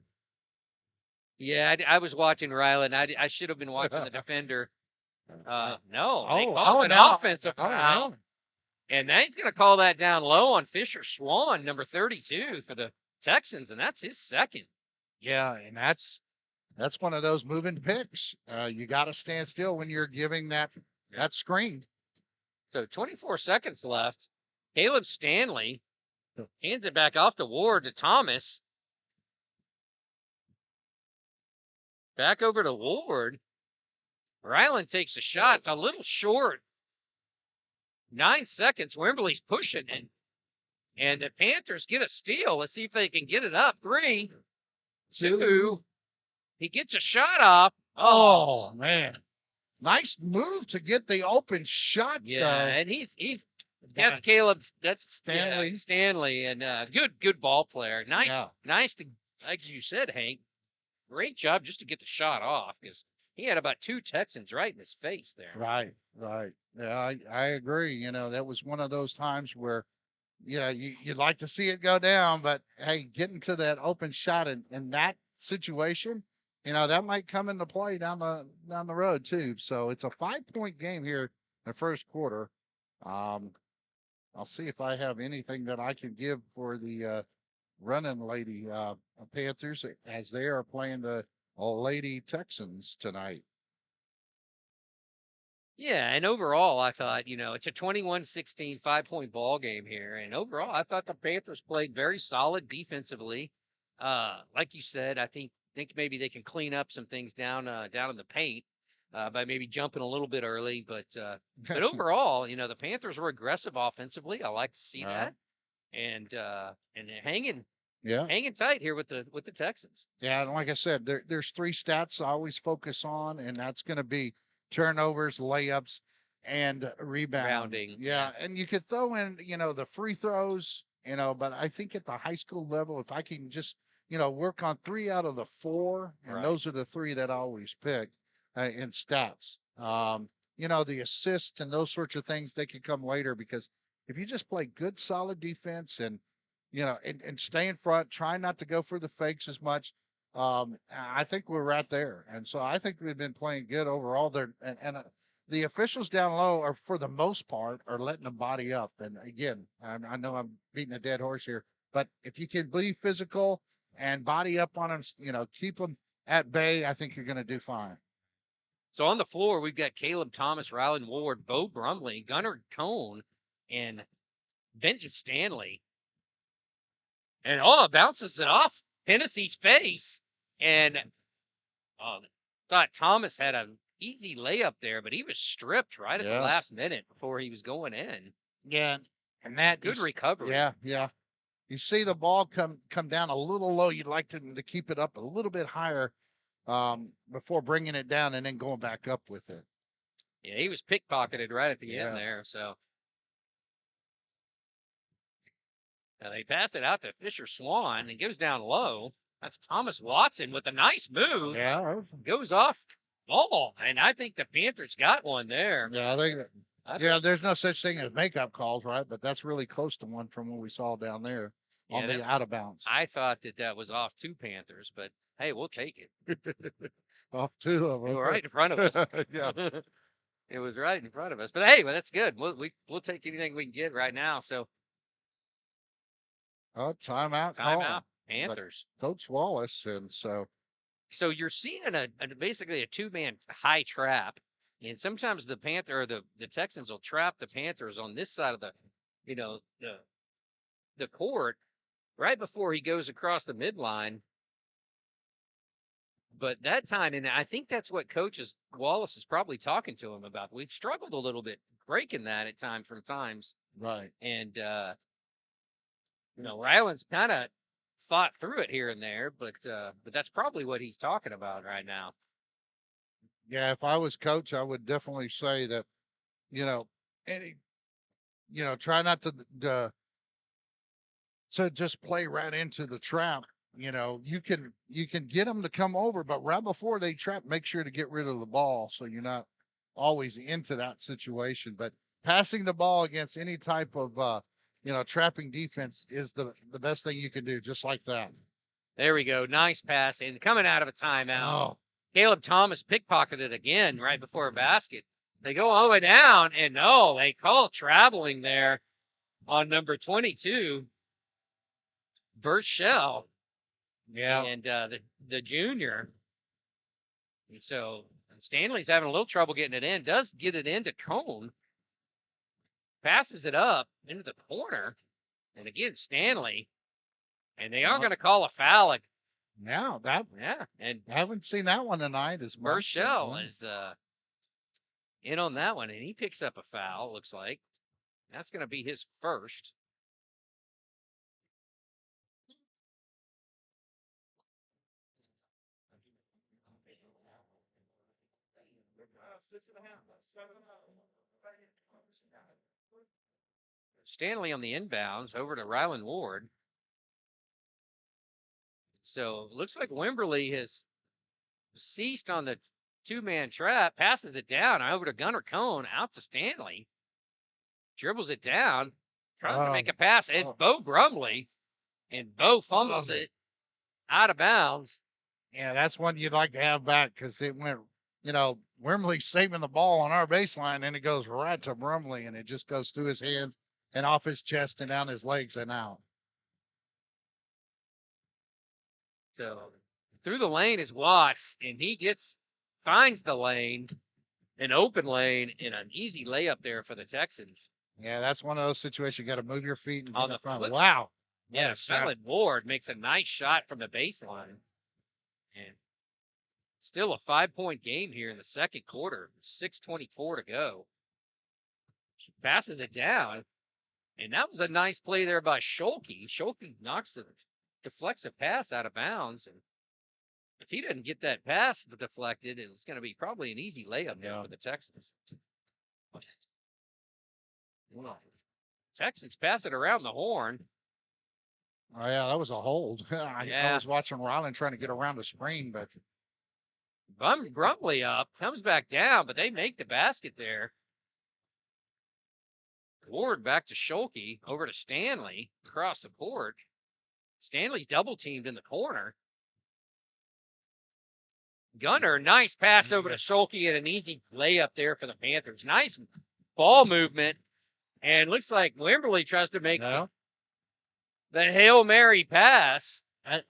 Yeah, I was watching Rylan. I should have been watching the defender. No, they call an offensive foul. And now he's going to call that down low on Fisher Swan, number 32 for the Texans, and that's his second. Yeah, and that's one of those moving picks. You got to stand still when you're giving that screen. So 24 seconds left. Caleb Stanley hands it back off to Ward to Thomas. Back over to Ward. Ryland takes a shot. It's a little short. 9 seconds. Wimberley's pushing it. And the Panthers get a steal. Let's see if they can get it up. 3, 2. He gets a shot off. Oh, man. Nice move to get the open shot. Yeah, and that's Caleb's. That's Stanley. Stanley, and good ball player. Nice to, like you said, Hank. Great job just to get the shot off because he had about 2 Texans right in his face there. Right. Yeah, I agree. That was one of those times where, you'd like to see it go down, but hey, getting to that open shot in that situation, that might come into play down the road too. So it's a 5-point game here in the first quarter. I'll see if I have anything that I can give for the running lady Panthers as they are playing the Lady Texans tonight. Yeah, and overall, I thought, it's a 21-16 5-point ball game here. And overall, I thought the Panthers played very solid defensively. Like you said, I think maybe they can clean up some things down in the paint by maybe jumping a little bit early. But overall, the Panthers were aggressive offensively. I like to see that, and they're hanging tight here with the Texans. Yeah, and like I said, there's 3 stats I always focus on, and that's going to be turnovers, layups, and rebounding. Yeah, and you could throw in, the free throws, but I think at the high school level, if I can just, work on 3 out of the 4, and those are the 3 that I always pick in stats. The assist and those sorts of things, they can come later because if you just play good, solid defense and, and stay in front, try not to go for the fakes as much. I think we're right there. And so I think we've been playing good overall there. And the officials down low are, for the most part, are letting them body up. And again, I know I'm beating a dead horse here, but if you can be physical and body up on them, keep them at bay, I think you're going to do fine. So on the floor, we've got Caleb Thomas, Ryland Ward, Bo Brumley, Gunnar Cone, and Benton Stanley. And bounces it off Hennessy's face. And thought Thomas had an easy layup there, but he was stripped right at the last minute before he was going in. Yeah, and that good recovery. Yeah. You see the ball come down a little low. You'd like to keep it up a little bit higher before bringing it down and then going back up with it. Yeah, he was pickpocketed right at the end there. So now they pass it out to Fisher Swan and goes down low. That's Thomas Watson with a nice move. Yeah. Goes off ball. And I think the Panthers got one there. Yeah, I think there's no such thing as makeup calls, right? But that's really close to one from what we saw down there on the out of bounds. I thought that was off 2 Panthers, but hey, we'll take it. Off 2 of them. They were right in front of us. Yeah. It was right in front of us. But hey, that's good. We'll take anything we can get right now. So timeout. Panthers. Coach Wallace, and so you're seeing basically a 2-man high trap, and sometimes the the Texans will trap the Panthers on this side of the court right before he goes across the midline. But that time, and I think that's what Wallace is probably talking to him about. We've struggled a little bit breaking that at times. Right. And Ryland's kind of fought through it here and there, but that's probably what he's talking about right now. Yeah, if I was coach, I would definitely say that, try not to just play right into the trap. You can get them to come over, but right before they trap, make sure to get rid of the ball so you're not always into that situation. But passing the ball against any type of trapping defense is the best thing you can do, just like that. There we go. Nice pass. And coming out of a timeout, Caleb Thomas pickpocketed again right before a basket. They go all the way down, and they call traveling there on number 22, Burchell. Yeah. And the junior. And so Stanley's having a little trouble getting it in. Does get it into Cone. Passes it up into the corner. And again, Stanley. And they are going to call a foul Yeah, and I haven't seen that one tonight as much. Burchell is in on that one, and he picks up a foul. Looks like that's going to be his first. Stanley on the inbounds over to Ryland Ward. So looks like Wimberley has ceased on the two-man trap, passes it down over to Gunnar Cone, out to Stanley, dribbles it down, tries to make a pass, and Bo Brumley, and Bo fumbles it out of bounds. Yeah, that's one you'd like to have back because it went, Wimberley saving the ball on our baseline, and it goes right to Brumley, and it just goes through his hands and off his chest and down his legs and out. So through the lane is Watts, and he finds the lane, an open lane, and an easy layup there for the Texans. Yeah, that's one of those situations you got to move your feet and on the front. Flip. Wow. Yeah, Ryland Ward makes a nice shot from the baseline. And still a 5-point game here in the second quarter. 6:24 to go. Passes it down. And that was a nice play there by Schulke. Schulke deflects a pass out of bounds. And if he doesn't get that pass deflected, it's going to be probably an easy layup there for the Texans. Texans pass it around the horn. Oh, yeah, that was a hold. I was watching Ryland trying to get around the screen, but Brumley up, comes back down, but they make the basket there. Ward back to Schulke, over to Stanley, across the court. Stanley's double teamed in the corner. Gunner, nice pass over to Schulke and an easy layup there for the Panthers. Nice ball movement. And looks like Wimberley tries to make the Hail Mary pass.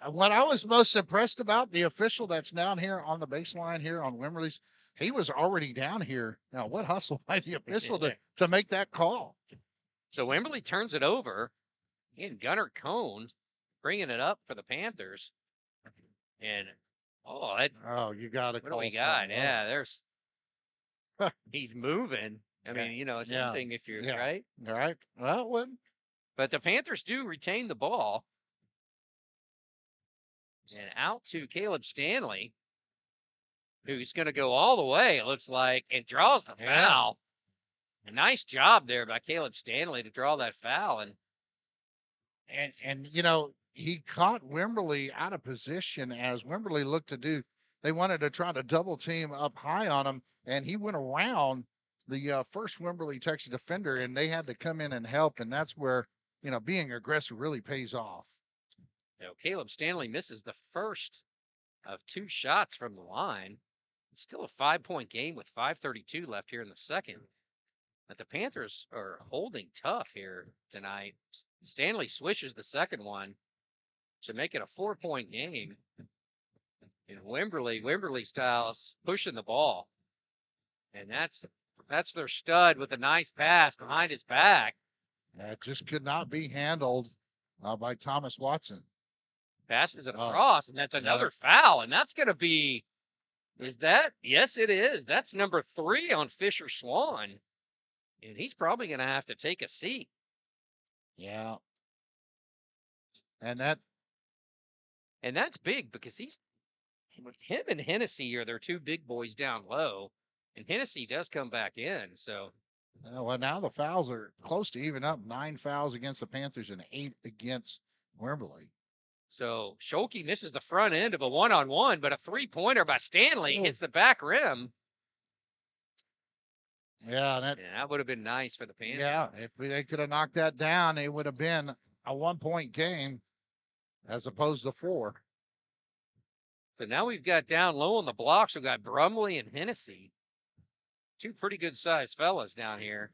What I was most impressed about, the official that's down here on the baseline here on Wimberley's, he was already down here. Now, what hustle by the official to make that call? So Wimberley turns it over, and Gunnar Cone bringing it up for the Panthers. And, you got it. What do we got? Yeah, he's moving. I mean, it's one thing if you're right. All right. Well, but the Panthers do retain the ball. And out to Caleb Stanley, who's going to go all the way, it looks like, and draws the foul. A nice job there by Caleb Stanley to draw that foul. And he caught Wimberley out of position as Wimberley looked to do. They wanted to try to double team up high on him, and he went around the first Wimberley Texas defender, and they had to come in and help, and that's where, being aggressive really pays off. Caleb Stanley misses the first of 2 shots from the line. It's still a 5-point game with 5:32 left here in the second. But the Panthers are holding tough here tonight. Stanley swishes the second one to make it a 4-point game. And Wimberley styles pushing the ball. And that's their stud with a nice pass behind his back. That just could not be handled by Thomas Watson. Passes it across, and that's another foul. And that's going to be, yes, it is. That's number 3 on Fisher Swan. And he's probably going to have to take a seat. Yeah. And that's big because him and Hennessy are their 2 big boys down low. And Hennessy does come back in, so. Well, now the fouls are close to even up. 9 fouls against the Panthers and 8 against Wimberley. So Schulke misses the front end of a 1-on-1, but a 3-pointer by Stanley hits the back rim. Yeah, that would have been nice for the Panthers. Yeah, if they could have knocked that down, it would have been a 1-point game as opposed to 4. So now we've got down low on the blocks. We've got Brumley and Hennessy. 2 pretty good-sized fellas down here.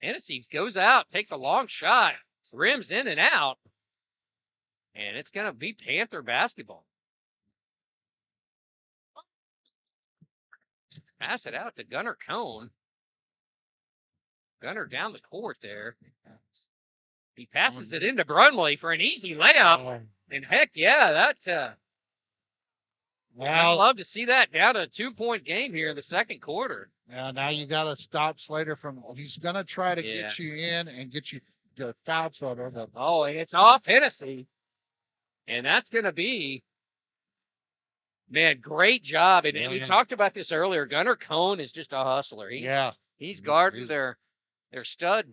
Hennessy goes out, takes a long shot, rims in and out. And it's going to be Panther basketball. Pass it out to Gunnar Cone. Gunnar down the court there. He passes it into Brumley for an easy layup. And heck yeah, that I'd love to see that down to a 2-point game here in the second quarter. Now you got to stop Slater from. He's going to try to get you in and get you the foul trouble. Oh, and it's off Hennessy, and that's going to be. Man, great job. And we talked about this earlier. Gunnar Cohn is just a hustler. He's guarding their stud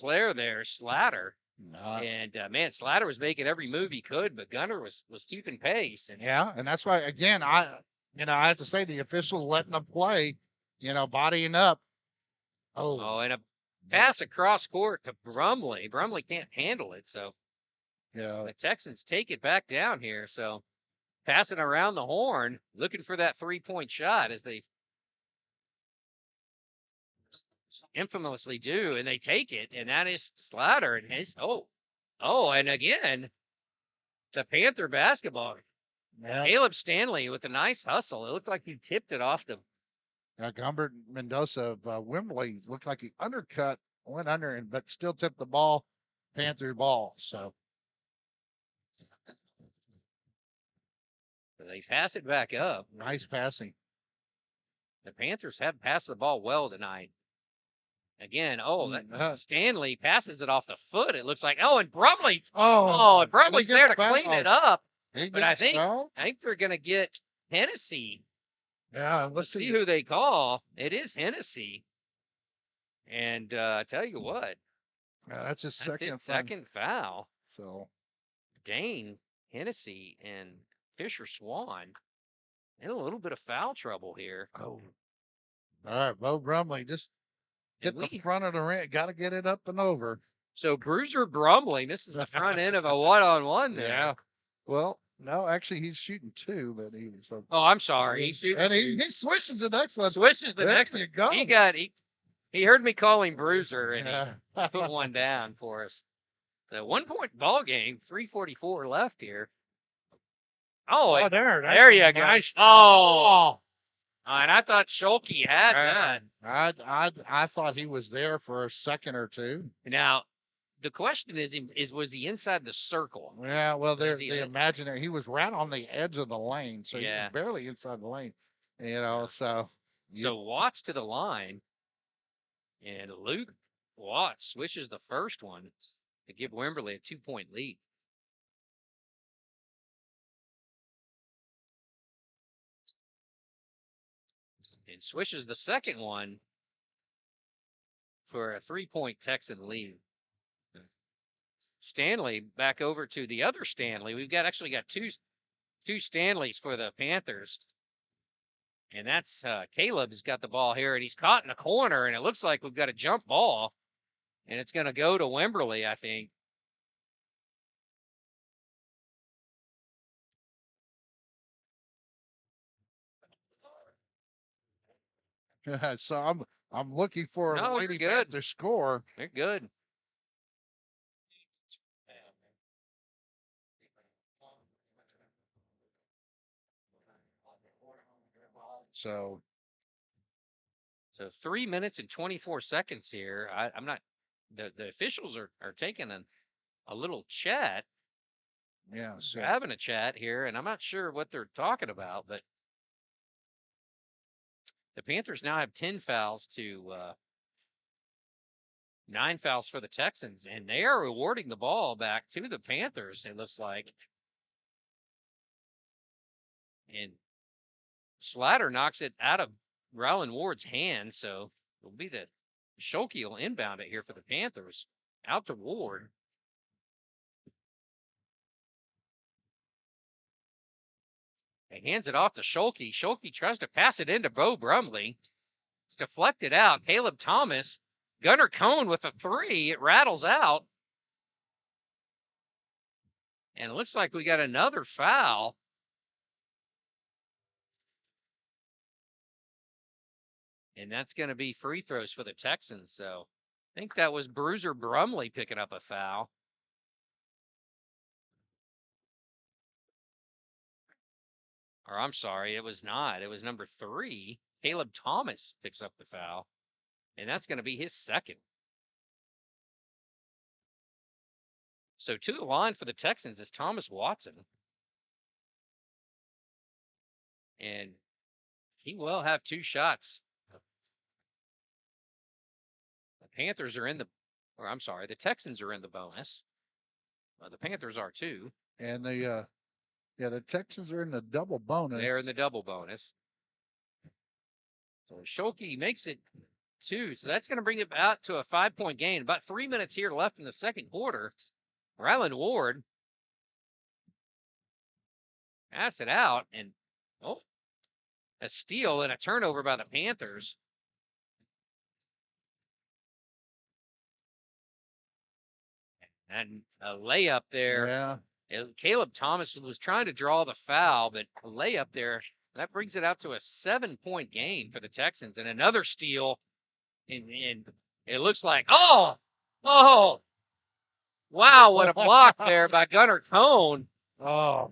player there, Slatter. And man, Slatter was making every move he could, but Gunnar was keeping pace. And and that's why again I have to say the officials letting them play, bodying up. And a pass across court to Brumley. Brumley can't handle it, so the Texans take it back down here. So passing around the horn, looking for that 3-point shot as they infamously do, and they take it, and that is Slatter and his and again the Panther basketball. Caleb Stanley with a nice hustle. It looked like he tipped it off the Gumbert Mendoza of Wimberley looked like he went under, but still tipped the ball, Panther ball. So they pass it back up. Nice passing. The Panthers have passed the ball well tonight. Again, Stanley passes it off the foot. It looks like, and Brumley's. And Brumley's there to clean it up. But I think they're going to get Hennessy. Yeah, let's see who they call. It is Hennessy. And I tell you what. That's his second foul. So Dane, Hennessy, and Fisher Swan in a little bit of foul trouble here. All right, Bo Brumley just hit the front of the ring. Got to get it up and over. So Bruiser Brumley, this is the front end of a one-on-one there. Yeah. Well, no, actually he's shooting 2, but he was. I'm sorry. He's shooting. And he swishes the next one. Swishes the next one. Go. He heard me call him Bruiser, and he put one down for us. So 1-point ball game, 3:44 left here. There you go. Nice. And I thought Schulke had that. I thought he was there for a second or two. Now, the question is was he inside the circle? Yeah, well, there's the imaginary. He was right on the edge of the lane, so he was barely inside the lane. So Watts to the line, and Luke Watts swishes the first one to give Wimberley a 2-point lead. And swishes the second one for a 3-point Texan lead. Stanley back over to the other Stanley. We've actually got two Stanleys for the Panthers. And that's Caleb has got the ball here, and he's caught in the corner, and it looks like we've got a jump ball, and it's going to go to Wimberley, I think. So I'm looking for a Lady Panther score. They're good. So 3 minutes and 24 seconds here. I'm not. The officials are taking a little chat. Yeah, so they're having a chat here, and I'm not sure what they're talking about, but the Panthers now have 10 fouls to 9 fouls for the Texans, and they are awarding the ball back to the Panthers, it looks like. And Slatter knocks it out of Rowland Ward's hand, so it'll be the Schulke will inbound it here for the Panthers. Out to Ward. He hands it off to Schulke. Schulke tries to pass it into Bo Brumley. It's deflected out. Caleb Thomas. Gunnar Cohn with a 3. It rattles out. And it looks like we got another foul. And that's going to be free throws for the Texans. So I think that was Bruiser Brumley picking up a foul. Or I'm sorry, it was not. It was number 3. Caleb Thomas picks up the foul. And that's going to be his second. So to the line for the Texans is Thomas Watson. And he will have 2 shots. The Panthers are in the, or I'm sorry, the Texans are in the bonus. The Panthers are too. And the Texans are in the double bonus. They're in the double bonus. So Schulke makes it 2. So that's going to bring it out to a 5-point gain. About 3 minutes here left in the second quarter. Ryland Ward pass it out, and a steal and a turnover by the Panthers. And a layup there. Yeah. Caleb Thomas was trying to draw the foul, but a layup there. That brings it out to a 7-point game for the Texans. And another steal. And it looks like, wow, what a block there by Gunnar Cone. But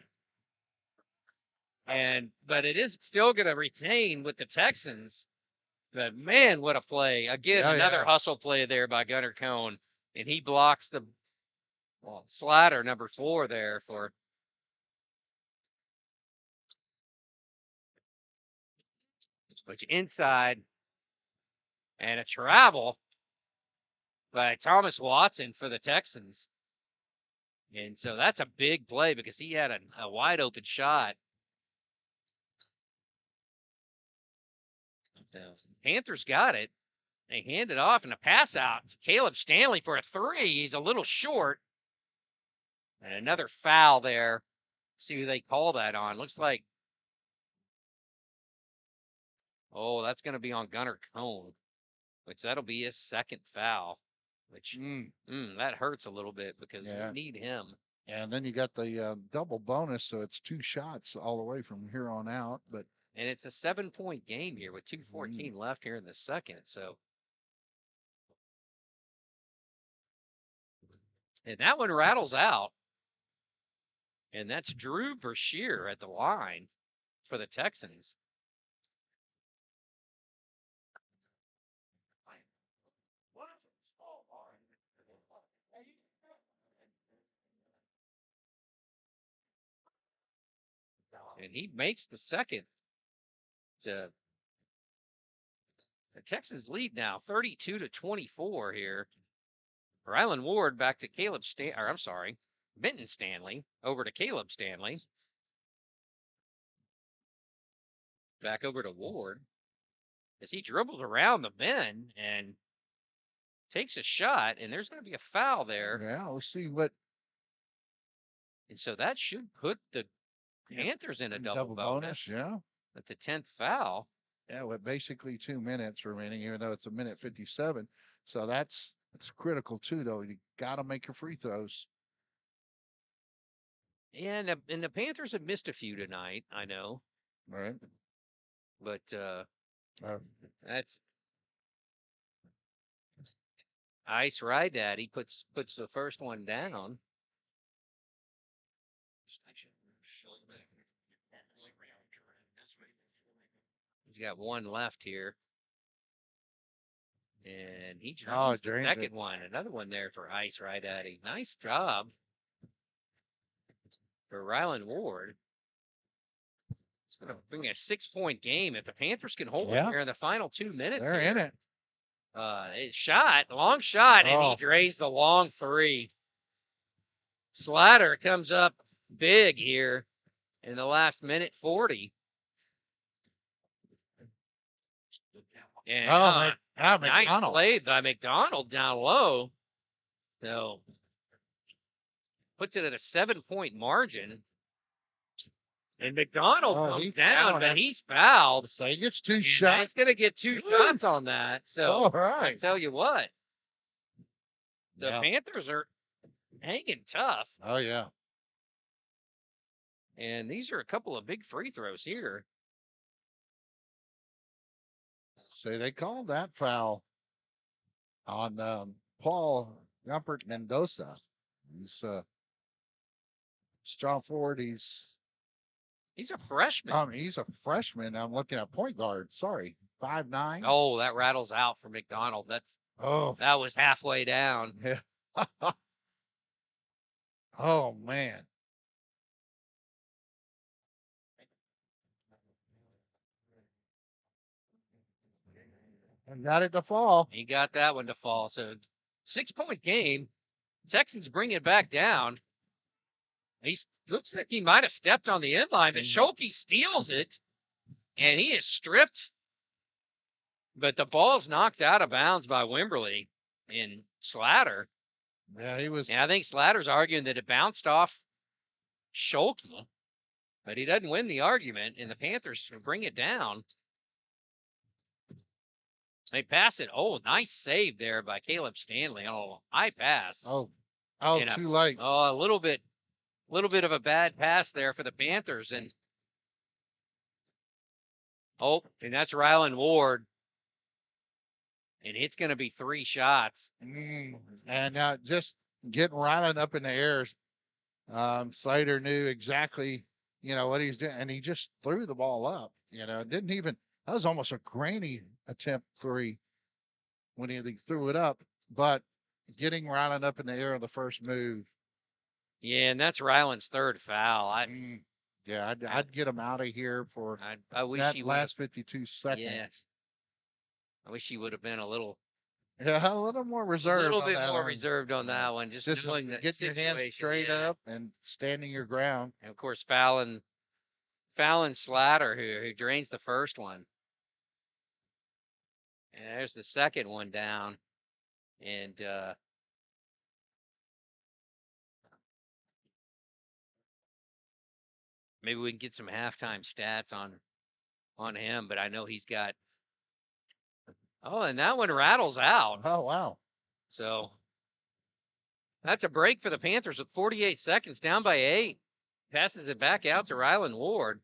it is still going to retain with the Texans. But man, what a play. Again, another hustle play there by Gunnar Cone. And he blocks the slider number 4 there for which inside, and a travel by Thomas Watson for the Texans. And so that's a big play because he had a wide open shot. The Panthers got it. They hand it off and a pass out to Caleb Stanley for a 3. He's a little short. And another foul there. See who they call that on. Looks like, that's going to be on Gunnar Cone, which that'll be his second foul, which that hurts a little bit because we need him. And then you got the double bonus, so it's 2 shots all the way from here on out. And it's a 7-point game here with 2:14 left here in the second. So, and that one rattles out. And that's Drew Brashear at the line for the Texans. And he makes the second. The Texans lead now 32-24 here. Ryland Ward back to Benton Stanley over to Caleb Stanley. Back over to Ward as he dribbles around the men and takes a shot, and there's going to be a foul there. Yeah, we'll see what. And so that should put the Panthers in a double bonus. Yeah. At the 10th foul. Yeah, with basically 2 minutes remaining, even though it's 1:57. So that's critical too, though. You got to make your free throws. And the Panthers have missed a few tonight, I know. Right. But that's Ice Ride Daddy puts the first one down. He's got one left here. And he draws the second one. Another one there for Ice Ride Daddy. Nice job for Ryland Ward. It's going to bring a 6-point game. If the Panthers can hold it here in the final 2 minutes. They're in it. Long shot, and he drains the long 3. Slider comes up big here in the last minute 40. And nice play by McDonald down low. So puts it at a 7-point margin. And McDonald comes down, but he's fouled. So he gets 2 shots. He's going to get 2 shots on that. So I tell you what, the Panthers are hanging tough. Oh, yeah. And these are a couple of big free throws here. So they called that foul on Paul Gumpert Mendoza. He's strong forward. He's a freshman. He's a freshman. I'm looking at point guard. Sorry, 5'9". Oh, that rattles out for McDonald. That was halfway down. Yeah. Oh man. And got it to fall. He got that one to fall. So 6-point game. Texans bring it back down. He looks like he might have stepped on the end line, but Schulke steals it, and he is stripped. But the ball's knocked out of bounds by Wimberley and Slatter. Yeah, he was. And I think Slatter's arguing that it bounced off Schulke, but he doesn't win the argument, and the Panthers bring it down. They pass it. Oh, nice save there by Caleb Stanley. Oh, high pass. Oh, And too late. Oh, a little bit of a bad pass there for the Panthers. And and that's Rylan Ward. And it's going to be 3 shots. And just getting Rylan up in the air. Slater knew exactly, what he's doing, and he just threw the ball up. Didn't even. That was almost a granny attempt 3 when he threw it up, but getting Rylan up in the air on the first move. Yeah, and that's Rylan's 3rd foul. I'd get him out of here for I wish that he last 52 seconds. Yeah, I wish he would have been a little more reserved. A little bit more reserved on that one. Just knowing that getting your hands straight up and standing your ground. And of course, Fallon Slatter who drains the first one. And there's the second one down. And maybe we can get some halftime stats on him, but I know he's got. Oh, and that one rattles out. Oh, wow. So that's a break for the Panthers with 48 seconds, down by 8. Passes it back out to Rylan Ward.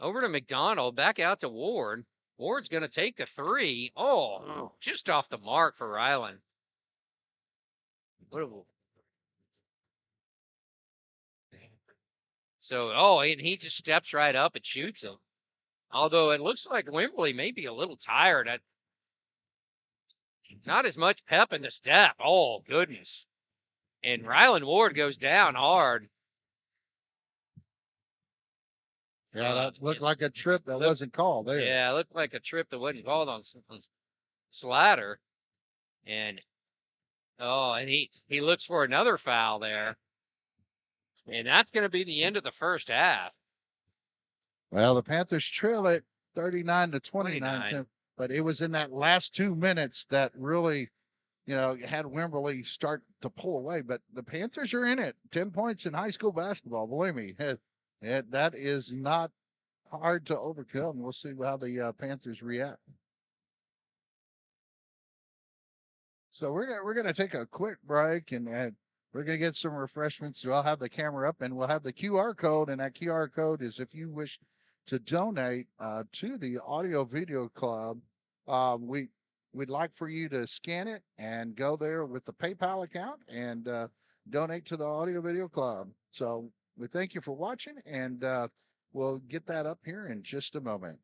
Over to McDonald, back out to Ward. Ward's going to take the 3. Oh, just off the mark for Rylan. So, and he just steps right up and shoots him. Although it looks like Wimberley may be a little tired. Not as much pep in the step. Oh, goodness. And Rylan Ward goes down hard. Yeah, that looked like a trip that wasn't called there. Yeah, it looked like a trip that wasn't called on Slatter. And he looks for another foul there. And that's going to be the end of the first half. Well, the Panthers trail it 39-29, but it was in that last 2 minutes that really, had Wimberley start to pull away. But the Panthers are in it. 10 points in high school basketball. Believe me, that is not hard to overcome. We'll see how the Panthers react. So we're gonna take a quick break, and we're gonna get some refreshments. So I'll have the camera up, and we'll have the QR code, and that QR code is if you wish to donate to the Audio Video Club. We'd like for you to scan it and go there with the PayPal account and donate to the Audio Video Club. So we thank you for watching, and we'll get that up here in just a moment.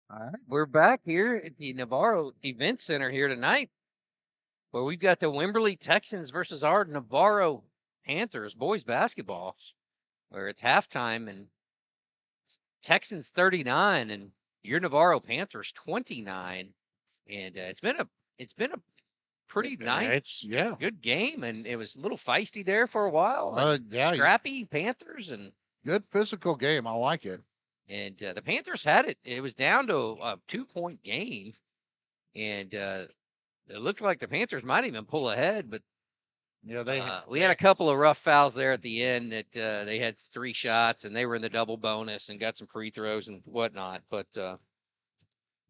All right, we're back here at the Navarro Event Center here tonight, where we've got the Wimberley Texans versus our Navarro Panthers boys basketball. Where it's halftime and Texans 39 and your Navarro Panthers 29, and it's been a pretty nice, good game, and it was a little feisty there for a while. Scrappy Panthers and good physical game. I like it. And the Panthers had it. It was down to a 2-point game, and it looked like the Panthers might even pull ahead. But we had a couple of rough fouls there at the end that they had 3 shots, and they were in the double bonus and got some free throws and whatnot. But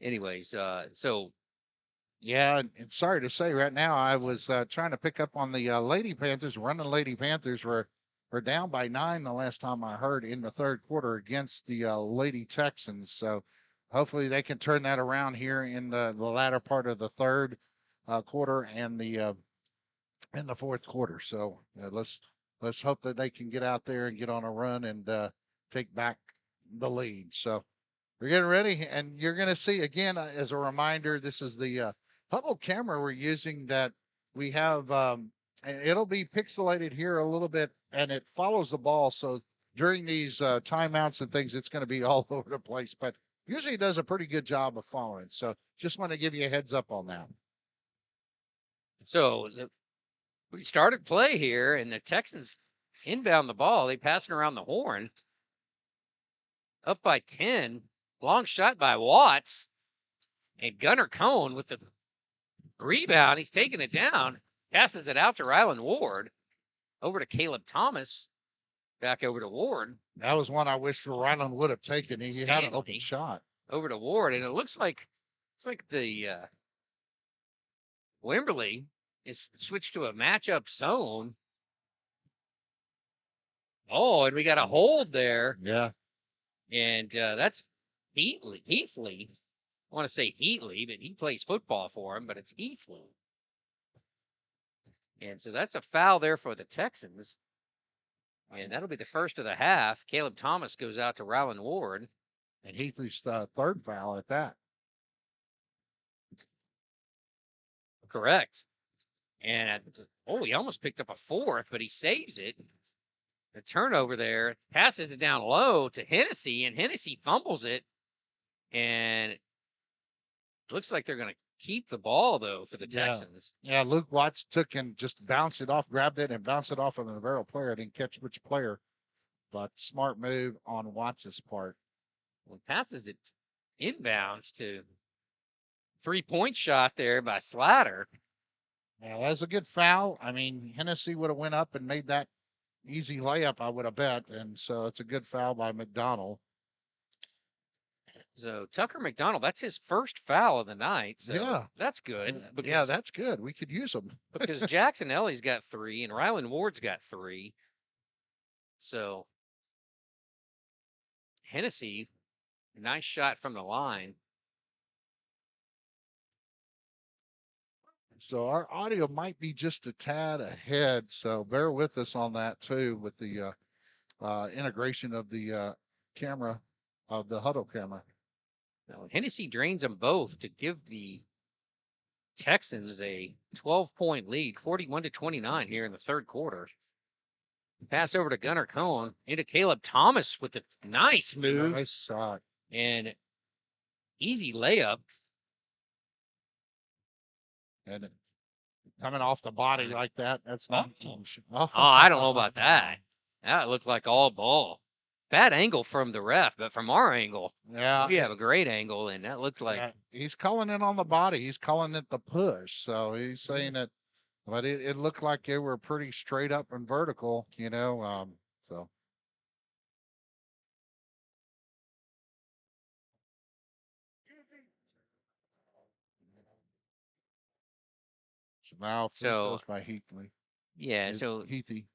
anyways, so. Yeah, and sorry to say, right now I was trying to pick up on the Lady Panthers. Running Lady Panthers were down by 9 the last time I heard in the third quarter against the Lady Texans. So hopefully they can turn that around here in the latter part of the third quarter and the in the fourth quarter. So let's hope that they can get out there and get on a run and take back the lead. So we're getting ready, and you're going to see again as a reminder. This is the huddle camera we're using that we have. And it'll be pixelated here a little bit, and it follows the ball. So during these timeouts and things, it's going to be all over the place. But usually it does a pretty good job of following. So just want to give you a heads up on that. So we started play here, and the Texans inbound the ball. They pass it around the horn. Up by 10. Long shot by Watts. And Gunnar Cohn with the rebound. He's taking it down. Passes it out to Rylan Ward. Over to Caleb Thomas. Back over to Ward. That was one I wish Rylan would have taken. He had an open shot. Over to Ward. And it looks like the Wimberley is switched to a matchup zone. Oh, and we got a hold there. Yeah. And that's Heathley. I want to say Heatley, but he plays football for him, but it's Heathley. And so that's a foul there for the Texans. And that'll be the first of the half. Caleb Thomas goes out to Rylan Ward. And Heathley's third foul at that. Correct. And he almost picked up a fourth, but he saves it. The turnover there, passes it down low to Hennessy, and Hennessy fumbles it. And it looks like they're going to keep the ball, though, for the Texans. Yeah, Luke Watts took and just bounced it off, grabbed it, and bounced it off of the Navarro player. I didn't catch which player, but smart move on Watts' part. Well, passes it inbounds to 3-point shot there by Slatter. Yeah, that was a good foul. I mean, Hennessy would have went up and made that easy layup, I would have bet. And so it's a good foul by McDonald. So Tucker McDonald, that's his first foul of the night. So yeah, that's good. Because, that's good. We could use them. Because Jackson Ellie's got 3 and Rylan Ward's got 3. So Hennessy, nice shot from the line. So our audio might be just a tad ahead. So bear with us on that too, with the integration of the camera, of the huddle camera. Now, Hennessy drains them both to give the Texans a 12-point lead, 41-29 here in the third quarter. Pass over to Gunnar Cohn, into Caleb Thomas with a nice move. Nice shot. And easy layup. And coming off the body like that, that's not. Oh, I don't know about that. That looked like all ball. Bad angle from the ref, but from our angle, we have a great angle, and that looks like he's calling it on the body. He's calling it the push. So he's saying that, but it looked like they were pretty straight up and vertical, so. So now goes by Heathley. Yeah, so Heathy.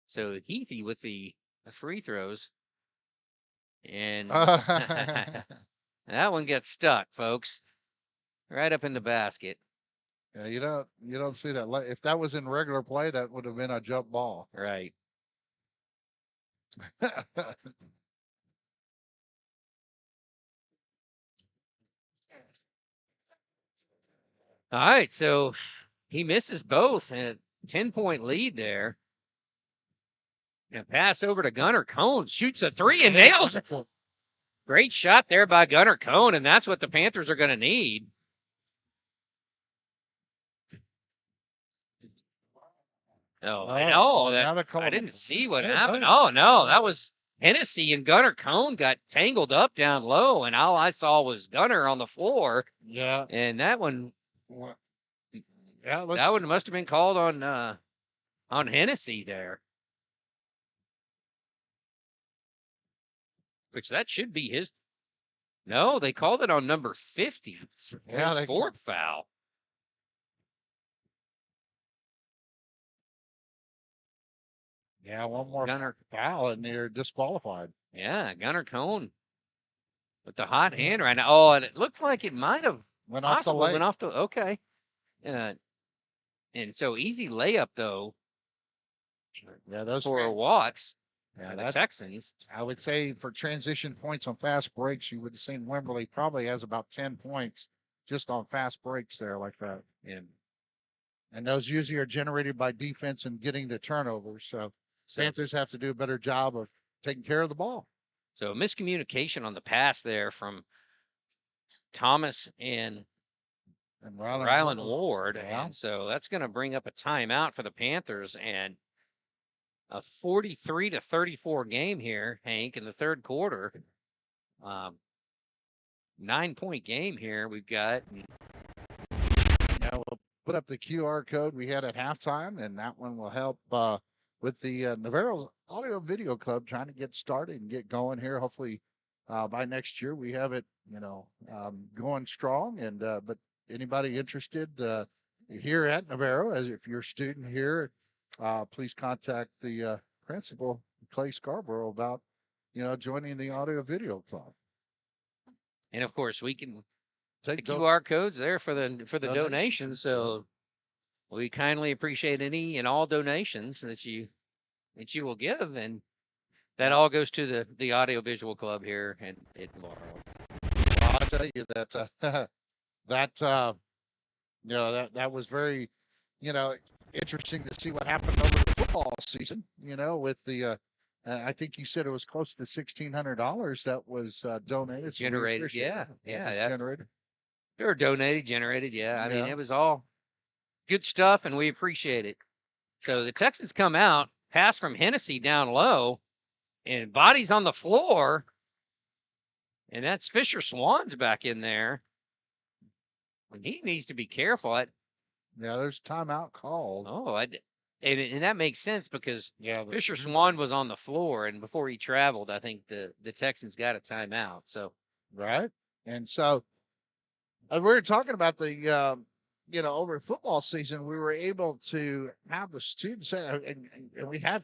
So Heathy with the free throws. And that one gets stuck, folks. Right up in the basket. Yeah, you don't see that. If that was in regular play, that would have been a jump ball. Right. All right, so he misses both, and a 10-point lead there. And pass over to Gunnar Cone, shoots a three and nails it. Great shot there by Gunnar Cone, and that's what the Panthers are going to need. Oh, I didn't see what happened. Oh, no, that was Hennessy, and Gunnar Cone got tangled up down low, and all I saw was Gunnar on the floor. Yeah. And that one, Yeah, that one must have been called on Hennessy there. Which that should be his. No, they called it on number 50. Yeah, his fourth foul. Yeah, one more foul and they're disqualified. Yeah, Gunnar Cone with the hot hand right now. Oh, and it looked like it might have went off the leg. Okay. And so easy layup though. Yeah, those for Watts. Yeah, the Texans. I would say for transition points on fast breaks, you would have seen Wimberley probably has about 10 points just on fast breaks there like that. And those usually are generated by defense and getting the turnovers. So Panthers have to do a better job of taking care of the ball. So miscommunication on the pass there from Thomas and Ryland Ward. Yeah. And so that's going to bring up a timeout for the Panthers and a 43-34 game here, Hank, in the third quarter. 9-point game here we've got. Yeah, we'll put up the QR code we had at halftime, and that one will help with the Navarro Audio Video Club trying to get started and get going here. Hopefully by next year we have it, going strong. And but anybody interested here at Navarro, as if you're a student here, please contact the principal, Clay Scarborough, about joining the Audio Video Club. And of course, we can take the QR codes there for the donations. So we kindly appreciate any and all donations that you will give, and that all goes to the Audio Visual Club here in Navarro. Well, I'll tell you that that was very interesting to see what happened over the football season. With the I think you said it was close to $1,600 that was donated. Generated, yeah. Generated. They were generated, yeah. I mean, it was all good stuff, and we appreciate it. So the Texans come out, pass from Hennessy down low, and bodies on the floor, and that's Fisher Swan's back in there. And he needs to be careful. Yeah, there's timeout called. Oh, and that makes sense because Fisher Swan was on the floor, and before he traveled, I think the Texans got a timeout. So right, and so we were talking about the over football season, we were able to have the students, and we had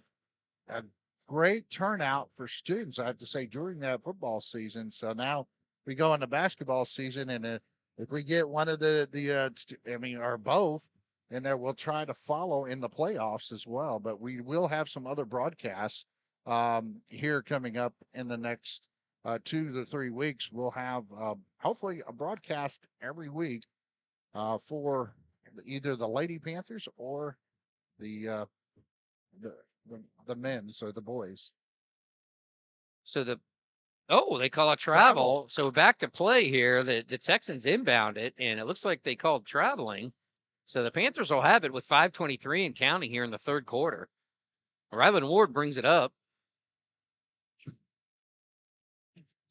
a great turnout for students, I have to say, during that football season. So now we go into basketball season, and if we get one of or both, and there we'll try to follow in the playoffs as well. But we will have some other broadcasts here coming up in the next 2 to 3 weeks. We'll have hopefully a broadcast every week for either the Lady Panthers or the men's or the boys. So they call it travel. So back to play here. The Texans inbound it, and it looks like they called traveling. So the Panthers will have it with 5:23 and counting here in the third quarter. Ryland Ward brings it up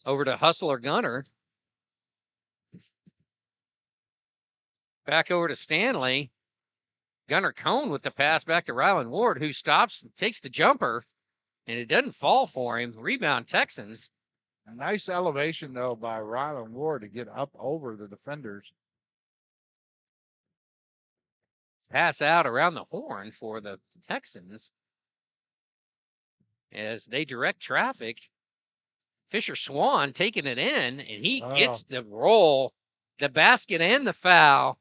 over to Hustler Gunner. Back over to Stanley. Gunnar Cone with the pass back to Ryland Ward, who stops and takes the jumper, and it doesn't fall for him. Rebound Texans. A nice elevation, though, by Ryland Ward to get up over the defenders. Pass out around the horn for the Texans as they direct traffic. Fisher Swan taking it in, and he gets the roll, the basket, and the foul.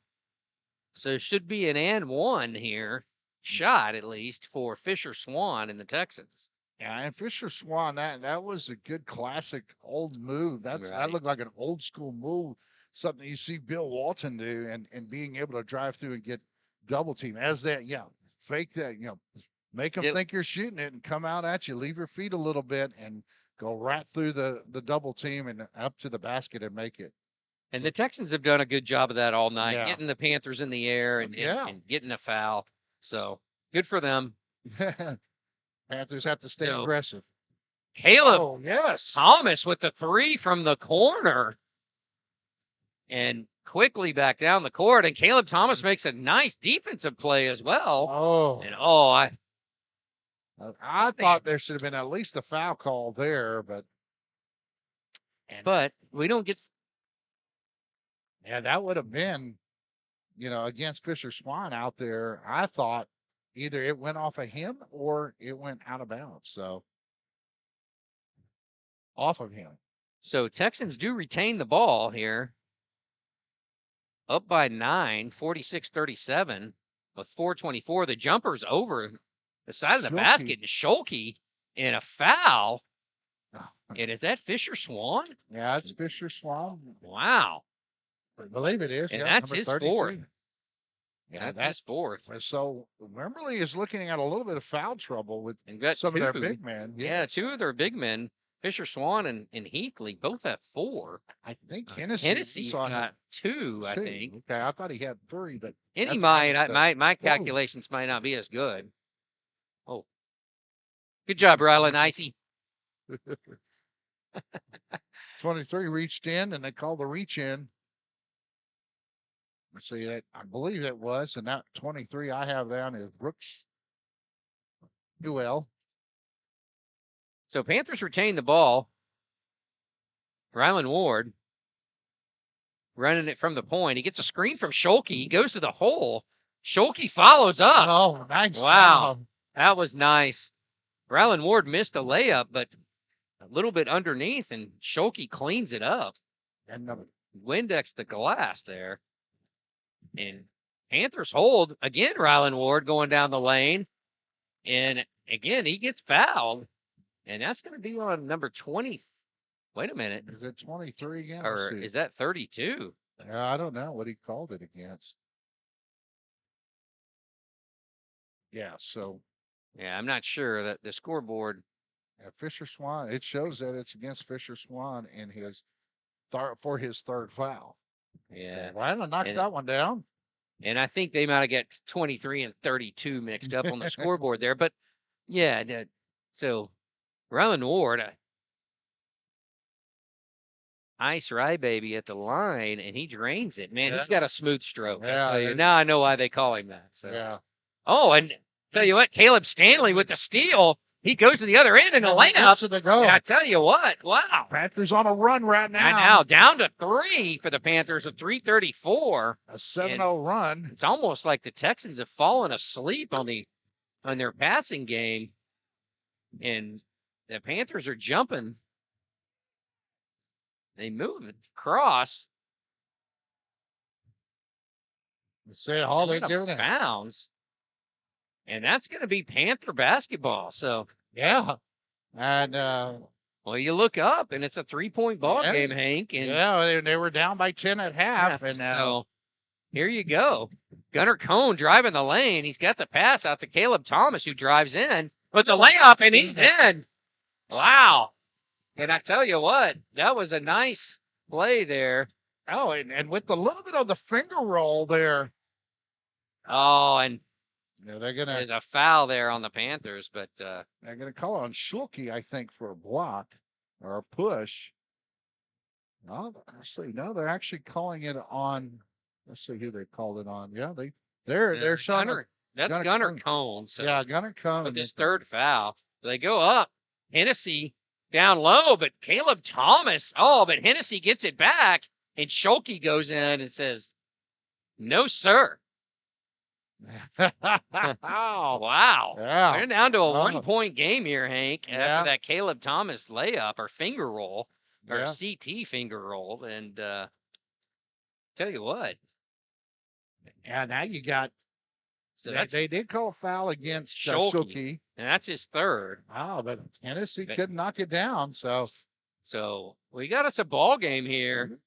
So it should be an and one here, shot at least, for Fisher Swan and the Texans. Yeah, and Fisher Swan, that was a good classic old move. That looked like an old school move something you see Bill Walton do, and being able to drive through and get double team as that, fake that, make them think you're shooting it and come out at you, leave your feet a little bit and go right through the double team and up to the basket and make it. And the Texans have done a good job of that all night, getting the Panthers in the air and getting a foul. So good for them. Panthers have to stay aggressive. Caleb Thomas with the 3 from the corner and quickly back down the court. And Caleb Thomas makes a nice defensive play as well. And I thought there should have been at least a foul call there, but we don't get. Yeah, that would have been, against Fisher Swan out there. I thought either it went off of him or it went out of bounds. So off of him. So Texans do retain the ball here. Up by 9, 46-37 with 4:24. The jumper's over the side of the basket, and Schulke in a foul. And is that Fisher Swan? Yeah, it's Fisher Swan. Wow. I believe it is. And that's his 33. 4th. Yeah, that's 4th. So Wimberley is looking at a little bit of foul trouble with some of their big men. Yeah, 2 of their big men, Fisher Swan and Heathley, both have 4. I think Hennessy's got 2, I think. Okay, I thought he had 3, but he might. My calculations might not be as good. Oh, good job, Rylan Icy. 23 reached in, and they called the reach in. Let's see that. I believe it was, and that 23 I have down is Brooks Duell. So Panthers retain the ball. Rylan Ward running it from the point. He gets a screen from Schulke. He goes to the hole. Schulke follows up. Oh, nice. Wow. That was nice. Rylan Ward missed a layup, but a little bit underneath, and Schulke cleans it up. And Windex the glass there. And Panthers hold. Again, Rylan Ward going down the lane. And again, he gets fouled. And that's going to be on number 20. Wait a minute. Is it 23 again? Or is that 32? I don't know what he called it against. Yeah, so. Yeah, I'm not sure that the scoreboard. Fisher Swan, it shows that it's against Fisher Swan in his for his 3rd foul. Yeah. Rylan knocks that one down. And I think they might have got 23 and 32 mixed up on the scoreboard there. But, yeah, so Rylan Ward, ice rye baby at the line, and he drains it. Man, he's got a smooth stroke. Yeah. Now I know why they call him that. So. Yeah. Oh, and tell you what, Caleb Stanley with the steal. He goes to the other end in the layup. And I tell you what, wow. Panthers on a run right now. Now down to 3 for the Panthers with 3:34. A 7-0 run. It's almost like the Texans have fallen asleep on their passing game. And the Panthers are jumping. They move it across. Say all they're doing bounds. And that's going to be Panther basketball. So, yeah. And, well, you look up, and it's a 3-point ball game, Hank. And they were down by 10 at half. And so here you go. Gunnar Cone driving the lane. He's got the pass out to Caleb Thomas, who drives in with the layup, and he's in. Wow. And I tell you what, that was a nice play there. Oh, and with a little bit of the finger roll there. Oh, and there's a foul there on the Panthers, but they're going to call it on Schulke, I think, for a block or a push. No, no, they're actually calling it on. Let's see who they called it on. Yeah, they're showing. That's Gunnar Cone. So yeah, Gunnar Cone with his 3rd foul. They go up. Hennessy down low, but Caleb Thomas. Oh, but Hennessy gets it back, and Schulke goes in and says, "No, sir." Oh, wow. Yeah. We're down to a 1-point game here, Hank, after that Caleb Thomas layup or finger roll or CT finger roll. And tell you what. Yeah, now you got. So they did call a foul against Schulke. And that's his 3rd. Oh, but Tennessee couldn't knock it down. So we got us a ball game here.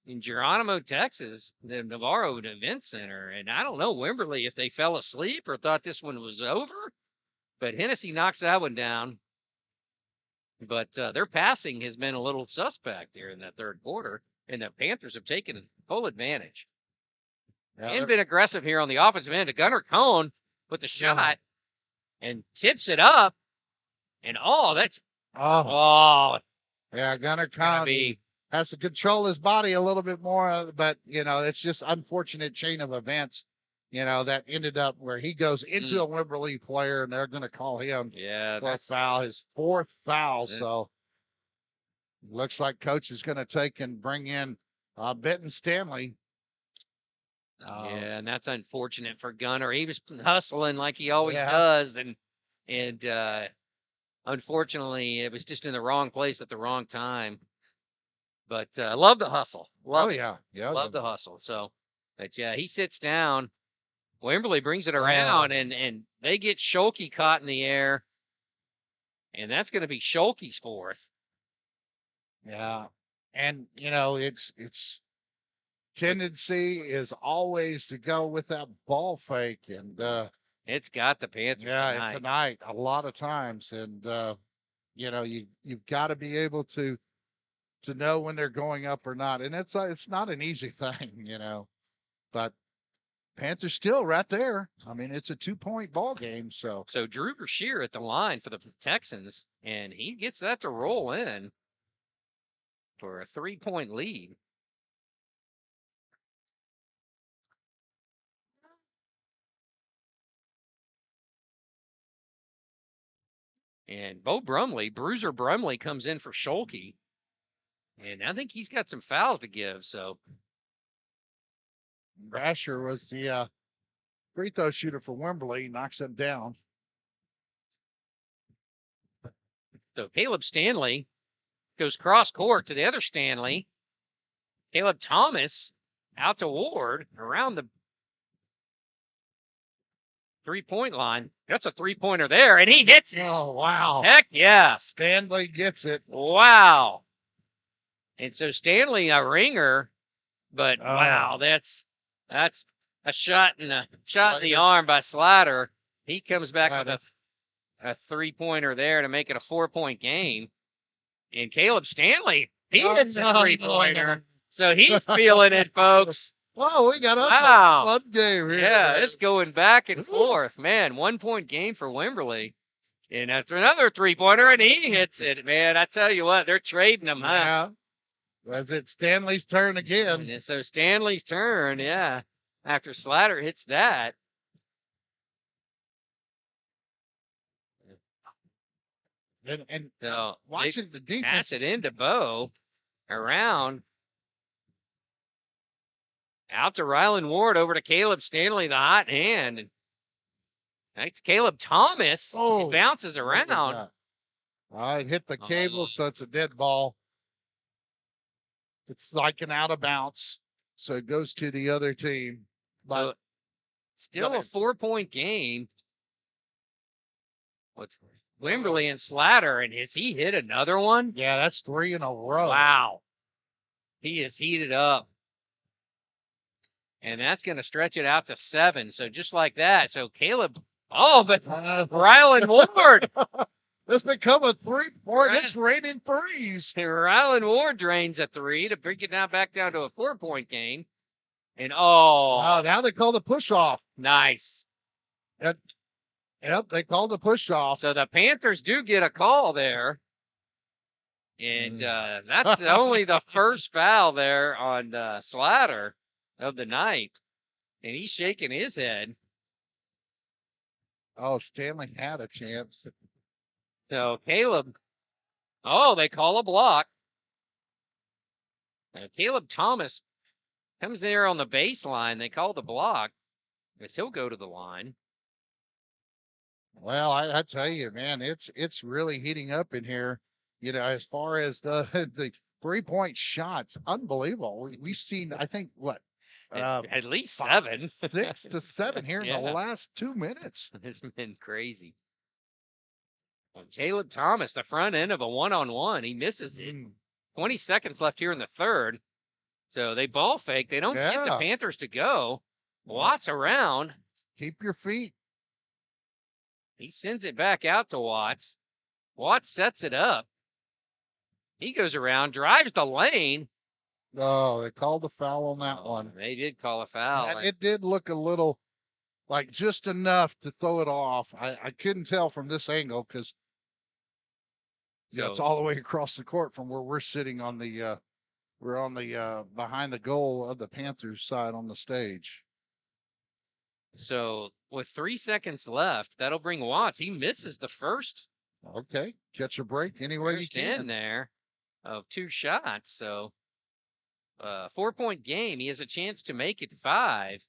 in Geronimo, Texas, the Navarro Event Center. And I don't know, Wimberley, if they fell asleep or thought this one was over, but Hennessy knocks that one down. But their passing has been a little suspect here in that third quarter, and the Panthers have taken full advantage and been aggressive here on the offensive end. Gunnar Cohn with the shot and tips it up, and Gunnar Cohn has to control his body a little bit more, but it's just unfortunate chain of events, that ended up where he goes into a Wimberley player, and they're going to call him for a foul, his fourth foul. Yeah. So looks like coach is going to take and bring in Benton Stanley. And that's unfortunate for Gunnar. He was hustling like he always does, and unfortunately, it was just in the wrong place at the wrong time. But love the hustle. Love the hustle. So, but yeah, he sits down. Wimberley brings it around, and they get Schulke caught in the air, and that's going to be Schulke's fourth. Yeah, and it's tendency is always to go with that ball fake, and it's got the Panthers tonight a lot of times, and you've got to be able to know when they're going up or not, and it's not an easy thing, but Panthers still right there. I mean, it's a 2-point ball game. So Drew Brashear at the line for the Texans, and he gets that to roll in for a 3-point lead. And Bruiser Brumley comes in for Schulke. And I think he's got some fouls to give. So Brasher was the free throw shooter for Wimberley, knocks him down. So Caleb Stanley goes cross court to the other Stanley. Caleb Thomas out to Ward around the 3-point line. That's a 3-pointer there, and he hits it. Oh, wow. Heck yeah. Stanley gets it. Wow. And so Stanley, a ringer, but wow, that's a shot in the arm by Slatter. He comes back with a 3-pointer there to make it a 4-point game. And Caleb Stanley, he hits a 3-pointer. So he's feeling it, folks. Whoa, we got a fun game here. Yeah, it's going back and forth. Man, 1-point game for Wimberley. And after another 3-pointer, and he hits it. Man, I tell you what, they're trading them, huh? Yeah. Was it Stanley's turn again? And so Stanley's turn, yeah. After Slatter hits that. And so watching the defense. Pass it into Bo. Around. Out to Rylan Ward, over to Caleb Stanley, the hot hand. And that's Caleb Thomas. It bounces around. All right, hit the cable, so it's a dead ball. It's like an out of bounds, so it goes to the other team. But so still a 4-point game. What's Wimberley and Slatter, and has he hit another one? Yeah, that's 3 in a row. Wow. He is heated up. And that's going to stretch it out to 7. So just like that. So Caleb, but Rylan Ward. This become a 3-point. It's raining threes. Rylan Ward drains a 3 to bring it back down to a 4-point game. And now they call the push off. Nice. Yep, they called the push off. So the Panthers do get a call there. And that's only the first foul there on Slatter of the night. And he's shaking his head. Stanley had a chance. So Caleb, they call a block. Caleb Thomas comes there on the baseline. They call the block. Guess he'll go to the line. Well, I tell you, man, it's really heating up in here. As far as the 3-point shots, unbelievable. We've seen, I think, what? At least 7. 6 to 7 here in the last 2 minutes. It's been crazy. Caleb Thomas, the front end of a 1-on-1. He misses it. 20 seconds left here in the third. So they ball fake. They don't get the Panthers to go. Watts around. Keep your feet. He sends it back out to Watts. Watts sets it up. He goes around, drives the lane. Oh, they called the foul on that one. They did call a foul. And it did look a little like just enough to throw it off. I couldn't tell from this angle because it's all the way across the court from where we're sitting on the we're on the behind the goal of the Panthers side on the stage. So with 3 seconds left, that'll bring Watts. He misses the first. Okay, catch a break any way you can. In there of 2 shots. So 4-point game. He has a chance to make it 5.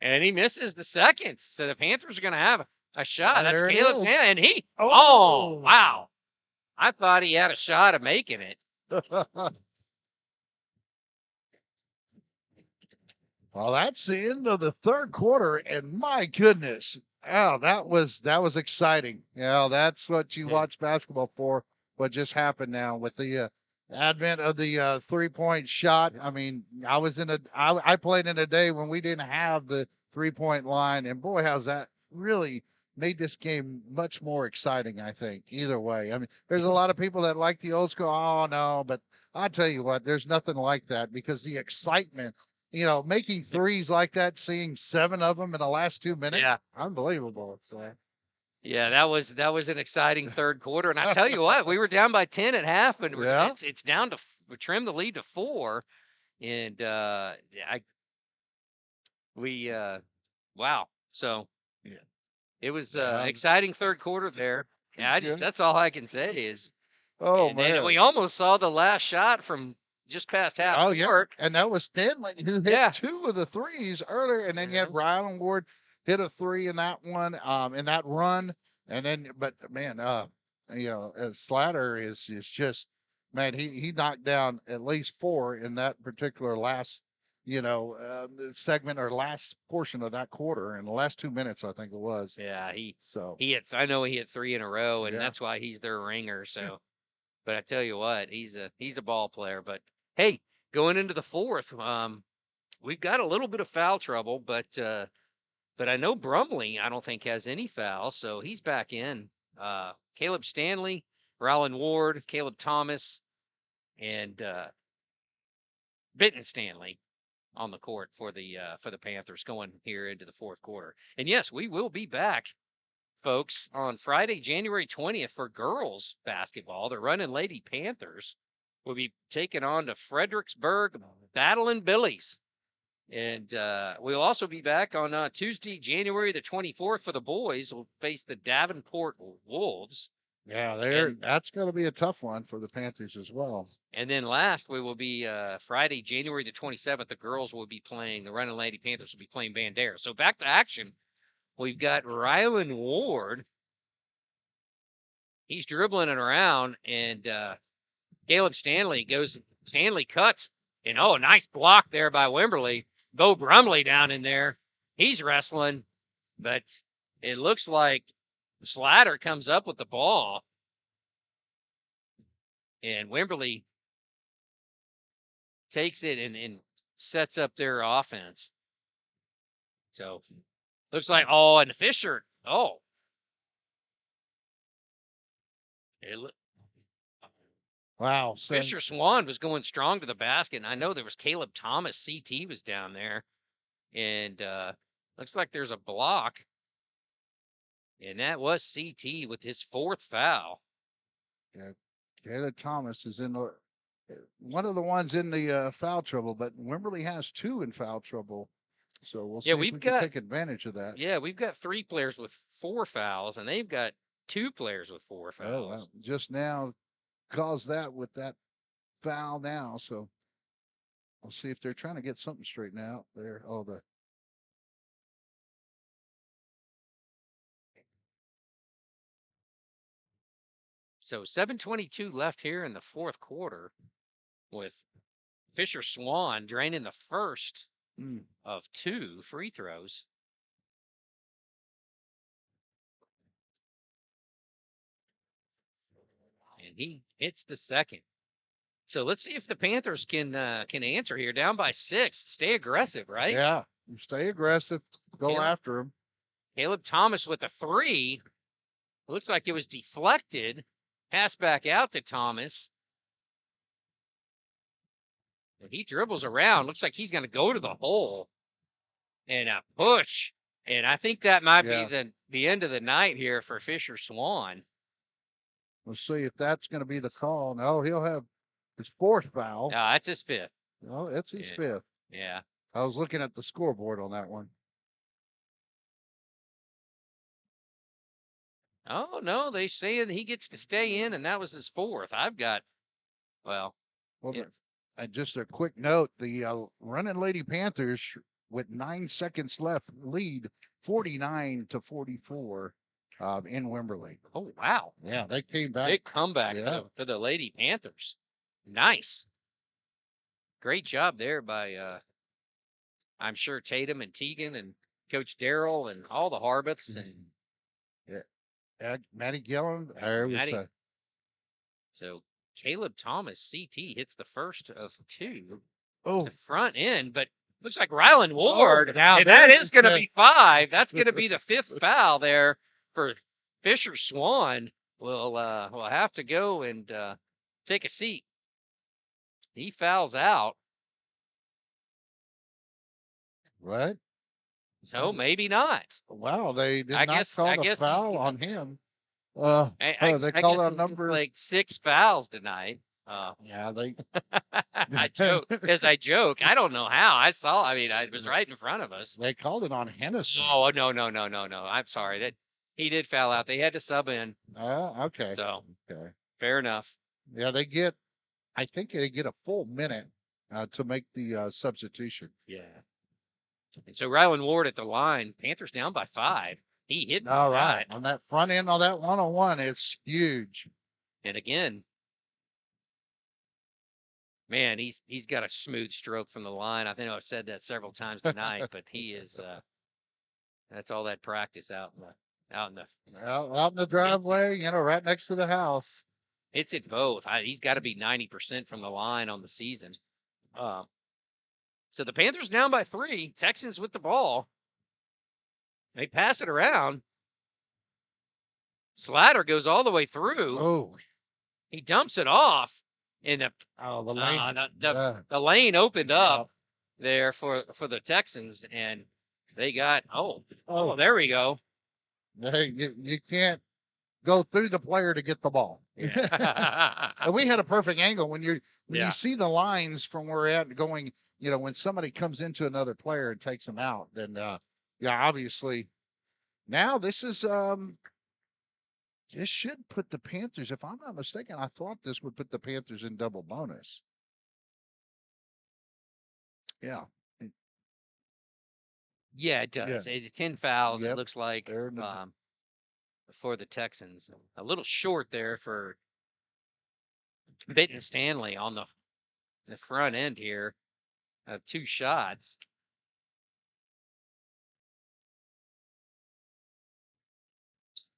And he misses the second. So the Panthers are going to have a shot. That's Caleb. Yeah, and he. Oh, wow. I thought he had a shot of making it. Well, that's the end of the third quarter, and my goodness, that was exciting. That's what you watch basketball for. What just happened now with the advent of the 3-point shot. I mean, I played in a day when we didn't have the 3-point line, and boy, how's that really made this game much more exciting. I think either way. I mean, there's a lot of people that like the old school. Oh no, but I tell you what, there's nothing like that because the excitement. Making threes like that, seeing 7 of them in the last 2 minutes, unbelievable. So, yeah, that was an exciting third quarter. And I tell you what, we were down by 10 at half, and it's down to we trimmed the lead to 4, and wow. So it was exciting third quarter there. Yeah, that's all I can say is. Man, and we almost saw the last shot from just past half court. And that was Stanley who hit 2 of the threes earlier, and then you had Rylan Ward hit a 3 in that one, in that run, and then but man, Slatter is just man, he knocked down at least 4 in that particular last segment or last portion of that quarter in the last 2 minutes, I think it was. Yeah, I know he hit 3 in a row, and that's why he's their ringer. So. But I tell you what, he's a ball player. But hey, going into the fourth, we've got a little bit of foul trouble, but I know Brumley I don't think has any fouls, so he's back in. Caleb Stanley, Rylan Ward, Caleb Thomas, and Benton Stanley on the court for the Panthers going here into the fourth quarter. And yes, we will be back, folks, on Friday, January 20th for girls basketball. The Running Lady Panthers will be taking on to Fredericksburg Battling Billies. And we'll also be back on Tuesday, January the 24th for the boys. We'll face the Davenport Wolves. Yeah, that's going to be a tough one for the Panthers as well. And then last, we will be Friday, January the 27th. The girls will be playing, the Running Lady Panthers will be playing Bandera. So back to action. We've got Rylan Ward. He's dribbling it around, and Caleb Stanley cuts, and nice block there by Wimberley. Bo Brumley down in there. He's wrestling, but it looks like Slatter comes up with the ball, and Wimberley takes it and sets up their offense. So looks like, and Fisher, wow. Fisher Swan was going strong to the basket, and I know there was Caleb Thomas, CT was down there, and looks like there's a block, and that was CT with his 4th foul. Yeah, Caleb Thomas is in one of the ones in the foul trouble, but Wimberley has 2 in foul trouble. So we'll see if we can take advantage of that. Yeah, we've got 3 players with 4 fouls, and they've got 2 players with 4 fouls. Just now caused that with that foul now. So I'll see if they're trying to get something straightened out there. So 7:22 left here in the fourth quarter with Fisher Swan draining the first of 2 free throws. And he hits the second. So let's see if the Panthers can answer here. Down by 6. Stay aggressive, right? Yeah. Stay aggressive. Go after him. Caleb Thomas with a 3. Looks like it was deflected. Pass back out to Thomas. And he dribbles around. Looks like he's going to go to the hole. And a push. And I think that might be the end of the night here for Fisher Swan. We'll see if that's going to be the call. No, he'll have his 4th foul. No, that's his 5th. No, it's his 5th. Yeah. I was looking at the scoreboard on that one. Oh, no, they saying he gets to stay in, and that was his 4th. I've got, and just a quick note, the Running Lady Panthers, with 9 seconds left, lead 49-44 in Wimberley. Oh, wow. Yeah, they came back. Big comeback for the Lady Panthers. Nice. Great job there by, I'm sure, Tatum and Tegan and Coach Darrell and all the Harbeths. And Maddie Gillen. So Caleb Thomas, CT, hits the first of 2. Oh, the front end, but looks like Rylan Ward. And that is going to be 5. That's going to be the 5th foul there for Fisher Swan. Will have to go and take a seat. He fouls out. What? So maybe not. Wow, they did not call the foul on him. They called a number like 6 fouls tonight. They. I joke as I joke. I don't know how. I was right in front of us. They called it on Hennessy. Oh no! I'm sorry. That he did foul out. They had to sub in. Okay. So okay, fair enough. Yeah, I think they get a full minute to make the substitution. Yeah. And so Rylan Ward at the line. Panthers down by 5. He hits. All right. On that front end, on that 1-on-1, it's huge. And again, man, he's got a smooth stroke from the line. I think I've said that several times tonight, but he is. That's all that practice out in the driveway, right next to the house. It's at both. He's got to be 90% from the line on the season. So the Panthers down by 3. Texans with the ball. They pass it around. Slatter goes all the way through. Oh. He dumps it off. In the lane. The lane opened up there for the Texans, and they got there we go. Hey, you can't go through the player to get the ball. Yeah. And we had a perfect angle when you see the lines from where we're at going. When somebody comes into another player and takes them out, then obviously, now this is this should put the Panthers, if I'm not mistaken, I thought this would put the Panthers in double bonus. Yeah. Yeah, it does. It's 10 fouls, it looks like, the for the Texans. A little short there for Benton Stanley on the front end here of 2 shots.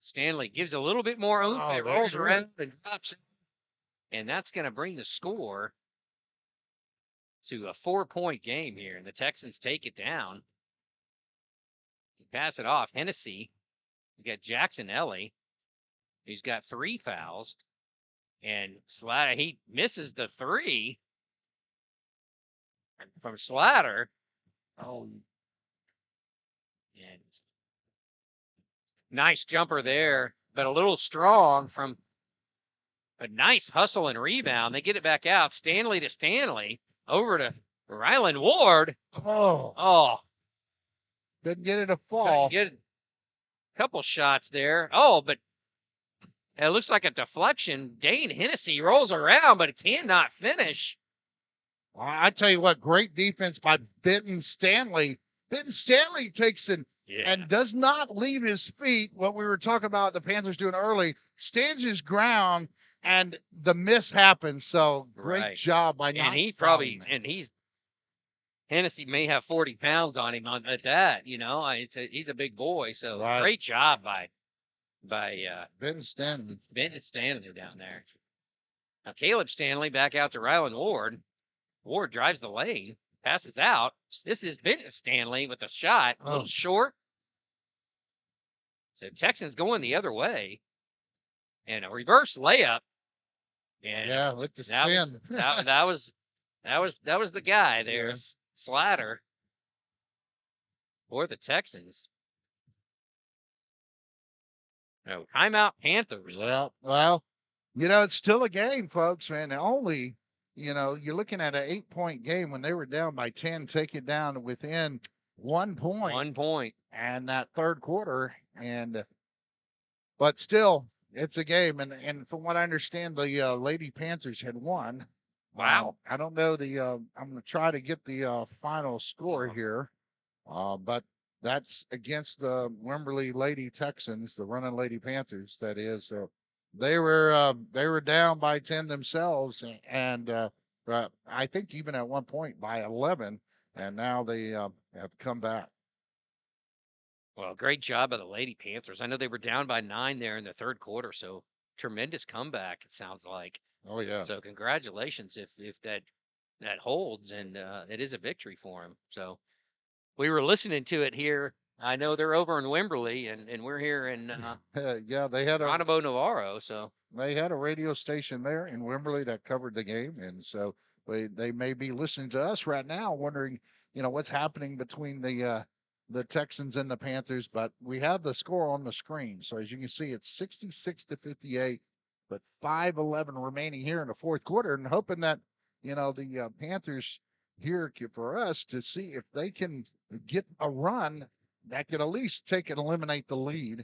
Stanley gives a little bit more oomph. It rolls around and drops it. And that's going to bring the score to a 4-point game here. And the Texans take it down. Pass it off. Hennessy. He's got Jackson Ellie. He's got 3 fouls. And Slatter, he misses the 3 from Slatter. Oh. And nice jumper there, but a little strong from a nice hustle and rebound. They get it back out. Stanley to Stanley. Over to Rylan Ward. Oh. Didn't get it a fall. Get a couple shots there. Oh, but it looks like a deflection. Dane Hennessy rolls around, but cannot finish. I tell you what, great defense by Benton Stanley. Benton Stanley takes it and does not leave his feet. What we were talking about the Panthers doing early, stands his ground, and the miss happens. So great job by not. And Hennessy may have 40 pounds on him at that. He's a big boy. So great job by Benton Stanley. Benton Stanley down there. Now Caleb Stanley back out to Ryland Ward. Ward drives the lane, passes out. This is Benton Stanley with a shot, a little short. So Texans going the other way. And a reverse layup. And yeah, with the spin. that was the guy there, yeah. Slatter for the Texans. No, timeout Panthers. Well, it's still a game, folks, man. Only, you're looking at an 8-point game when they were down by 10, take it down to within 1 point. 1 point. And that third quarter. But still, it's a game. And from what I understand, the Lady Panthers had won. Wow. I don't know I'm going to try to get the final score here. But that's against the Wimberley Lady Texans, the running Lady Panthers, that is. They were down by 10 themselves, and I think even at one point by 11, and now they have come back. Well, great job by the Lady Panthers. I know they were down by 9 there in the third quarter, so tremendous comeback, it sounds like. Oh, yeah. So congratulations if that holds, and it is a victory for them. So we were listening to it here. I know they're over in Wimberley, and we're here in yeah, they had Navarro. So they had a radio station there in Wimberley that covered the game, and so they may be listening to us right now, wondering what's happening between the Texans and the Panthers. But we have the score on the screen, so as you can see, it's 66-58, but 5:11 remaining here in the fourth quarter, and hoping that the Panthers here for us to see if they can get a run that could at least eliminate the lead.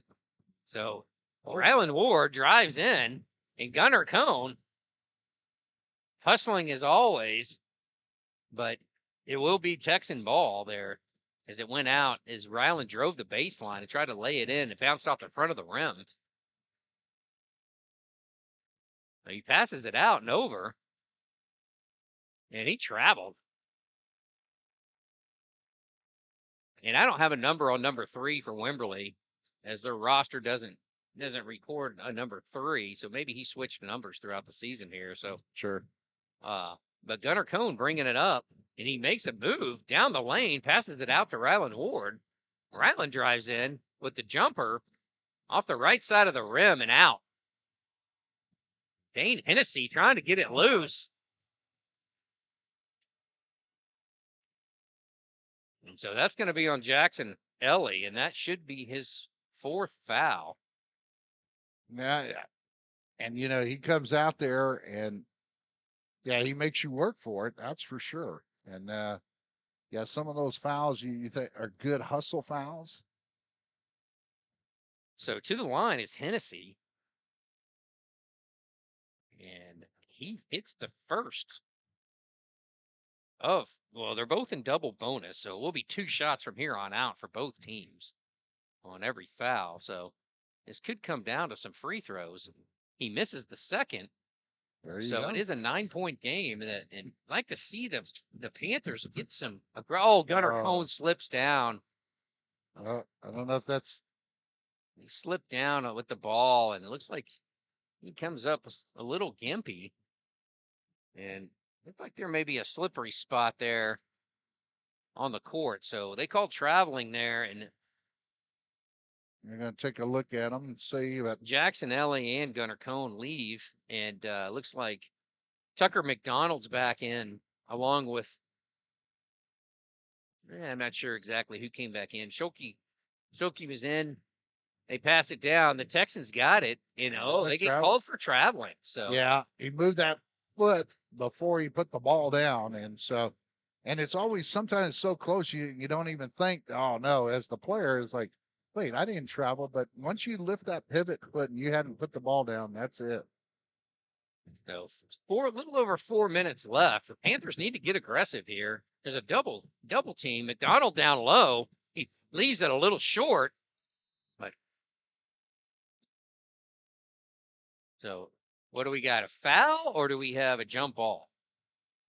So Ryland Ward drives in, and Gunnar Cone hustling as always, but it will be Texan ball there as it went out as Ryland drove the baseline and tried to lay it in. It bounced off the front of the rim. He passes it out and over, and he traveled. And I don't have a number on number 3 for Wimberley, as their roster doesn't record a number 3. So maybe he switched numbers throughout the season here. So sure. But Gunnar Cone bringing it up, and he makes a move down the lane, passes it out to Ryland Ward. Ryland drives in with the jumper off the right side of the rim and out. Dane Hennessy trying to get it loose. And so that's going to be on Jackson Ellie, and that should be his 4th foul. Yeah. And, he comes out there and, yeah, he makes you work for it. That's for sure. And, yeah, some of those fouls you think are good hustle fouls. So to the line is Hennessy. And he hits the first they're both in double bonus, so it will be 2 shots from here on out for both teams on every foul. So this could come down to some free throws. He misses the second. So it is a 9-point game, and I'd like to see the Panthers get some. Gunnar Cone slips down. I don't know if that's. He slipped down with the ball, and it looks like he comes up a little gimpy, and looks like there may be a slippery spot there on the court. So they called traveling there, and you're going to take a look at them and see that Jackson Ellie and Gunnar Cone leave, and looks like Tucker McDonald's back in along with. I'm not sure exactly who came back in. Shoki was in. They pass it down. The Texans got it. They get called for traveling. So yeah, he moved that foot before he put the ball down, and it's always sometimes so close you don't even think. Oh no, as the player is like, wait, I didn't travel. But once you lift that pivot foot and you hadn't put the ball down, that's it. So a little over 4 minutes left. The Panthers need to get aggressive here. There's a double team. McDonald down low. He leaves it a little short. But so what do we got? A foul, or do we have a jump ball?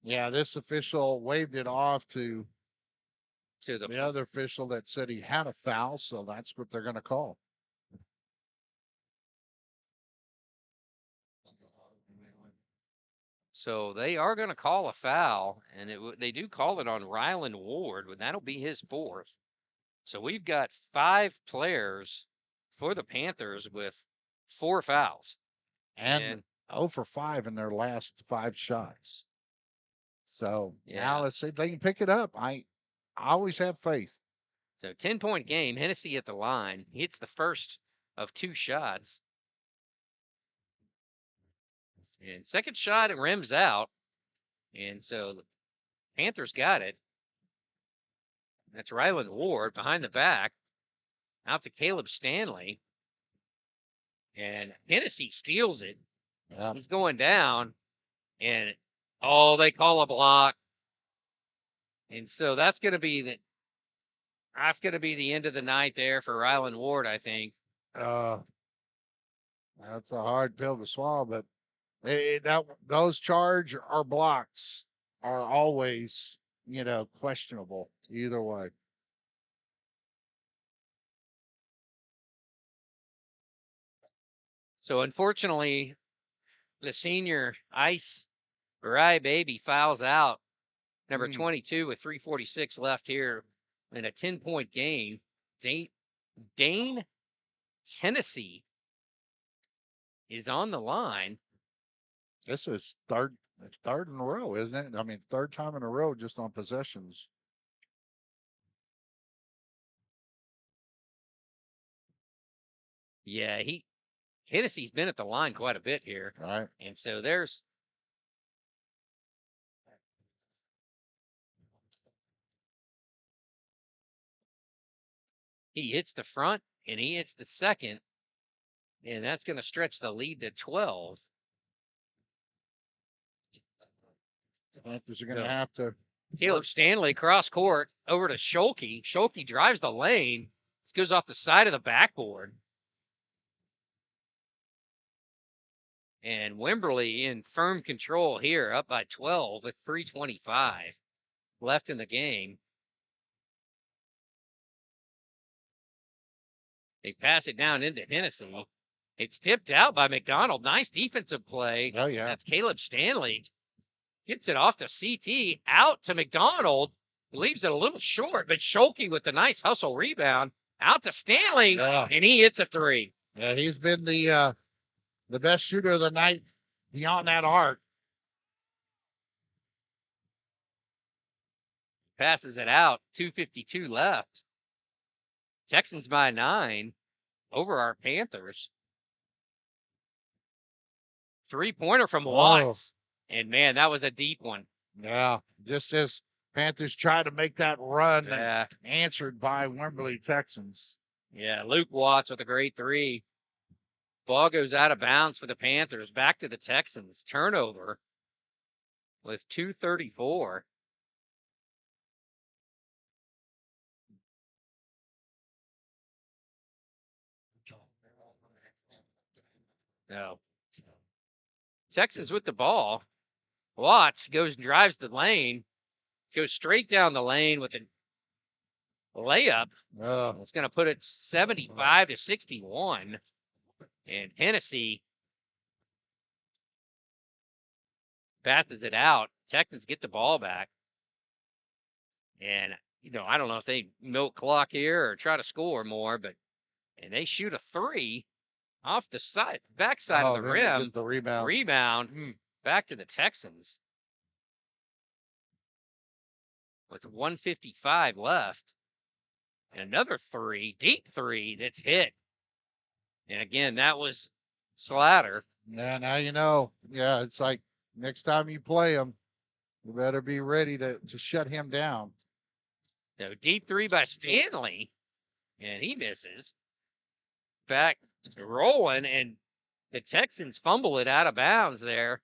Yeah, this official waved it off to the other official that said he had a foul, so that's what they're going to call. So they are going to call a foul, and they do call it on Ryland Ward, and that'll be his 4th. So we've got 5 players for the Panthers with 4 fouls. And 0 for 5 in their last 5 shots. So now let's see if they can pick it up. I always have faith. So 10-point game. Hennessy at the line. He hits the first of 2 shots. And second shot, it rims out. And so the Panthers got it. That's Ryland Ward behind the back. Out to Caleb Stanley. And Hennessy steals it. Yeah. He's going down. And, they call a block. And so that's going to be the end of the night there for Ryland Ward, I think. That's a hard pill to swallow, but those charge or blocks are always, questionable either way. So unfortunately, the senior Ice Rye Baby fouls out. Number 22 with 3:46 left here in a 10-point game. Dane Hennessy is on the line. This is third in a row, isn't it? I mean, third time in a row just on possessions. Yeah, Hennessy's been at the line quite a bit here. All right. And so he hits the front and he hits the second. And that's going to stretch the lead to 12. Panthers are going to have to. Caleb Stanley cross court over to Schulke. Schulke drives the lane. This goes off the side of the backboard. And Wimberley in firm control here, up by 12 with 3:25 left in the game. They pass it down into Hennessy. It's tipped out by McDonald. Nice defensive play. Oh, yeah. That's Caleb Stanley. Gets it off to CT, out to McDonald. Leaves it a little short, but Schulke with the nice hustle rebound. Out to Stanley, and he hits a 3. Yeah, he's been the best shooter of the night beyond that arc. Passes it out. 2:52 left. Texans by 9 over our Panthers. 3-pointer from Watts. And, man, that was a deep one. Yeah, just as Panthers try to make that run and answered by Wimberley Texans. Yeah, Luke Watts with a great 3. Ball goes out of bounds for the Panthers. Back to the Texans. Turnover with 2:34. No. Texans with the ball. Watts goes and drives the lane. Goes straight down the lane with a layup. It's going to put it 75-61. And Hennessy passes it out. Texans get the ball back. And, I don't know if they milk clock here or try to score more, and they shoot a 3 off the backside of the rim. The rebound. Back to the Texans. With 1:55 left. And another 3, deep 3 that's hit. And again, that was Slatter. Yeah, now you know. Yeah, it's like next time you play him, you better be ready to shut him down. So deep 3 by Stanley. And he misses. Back rolling, and the Texans fumble it out of bounds there.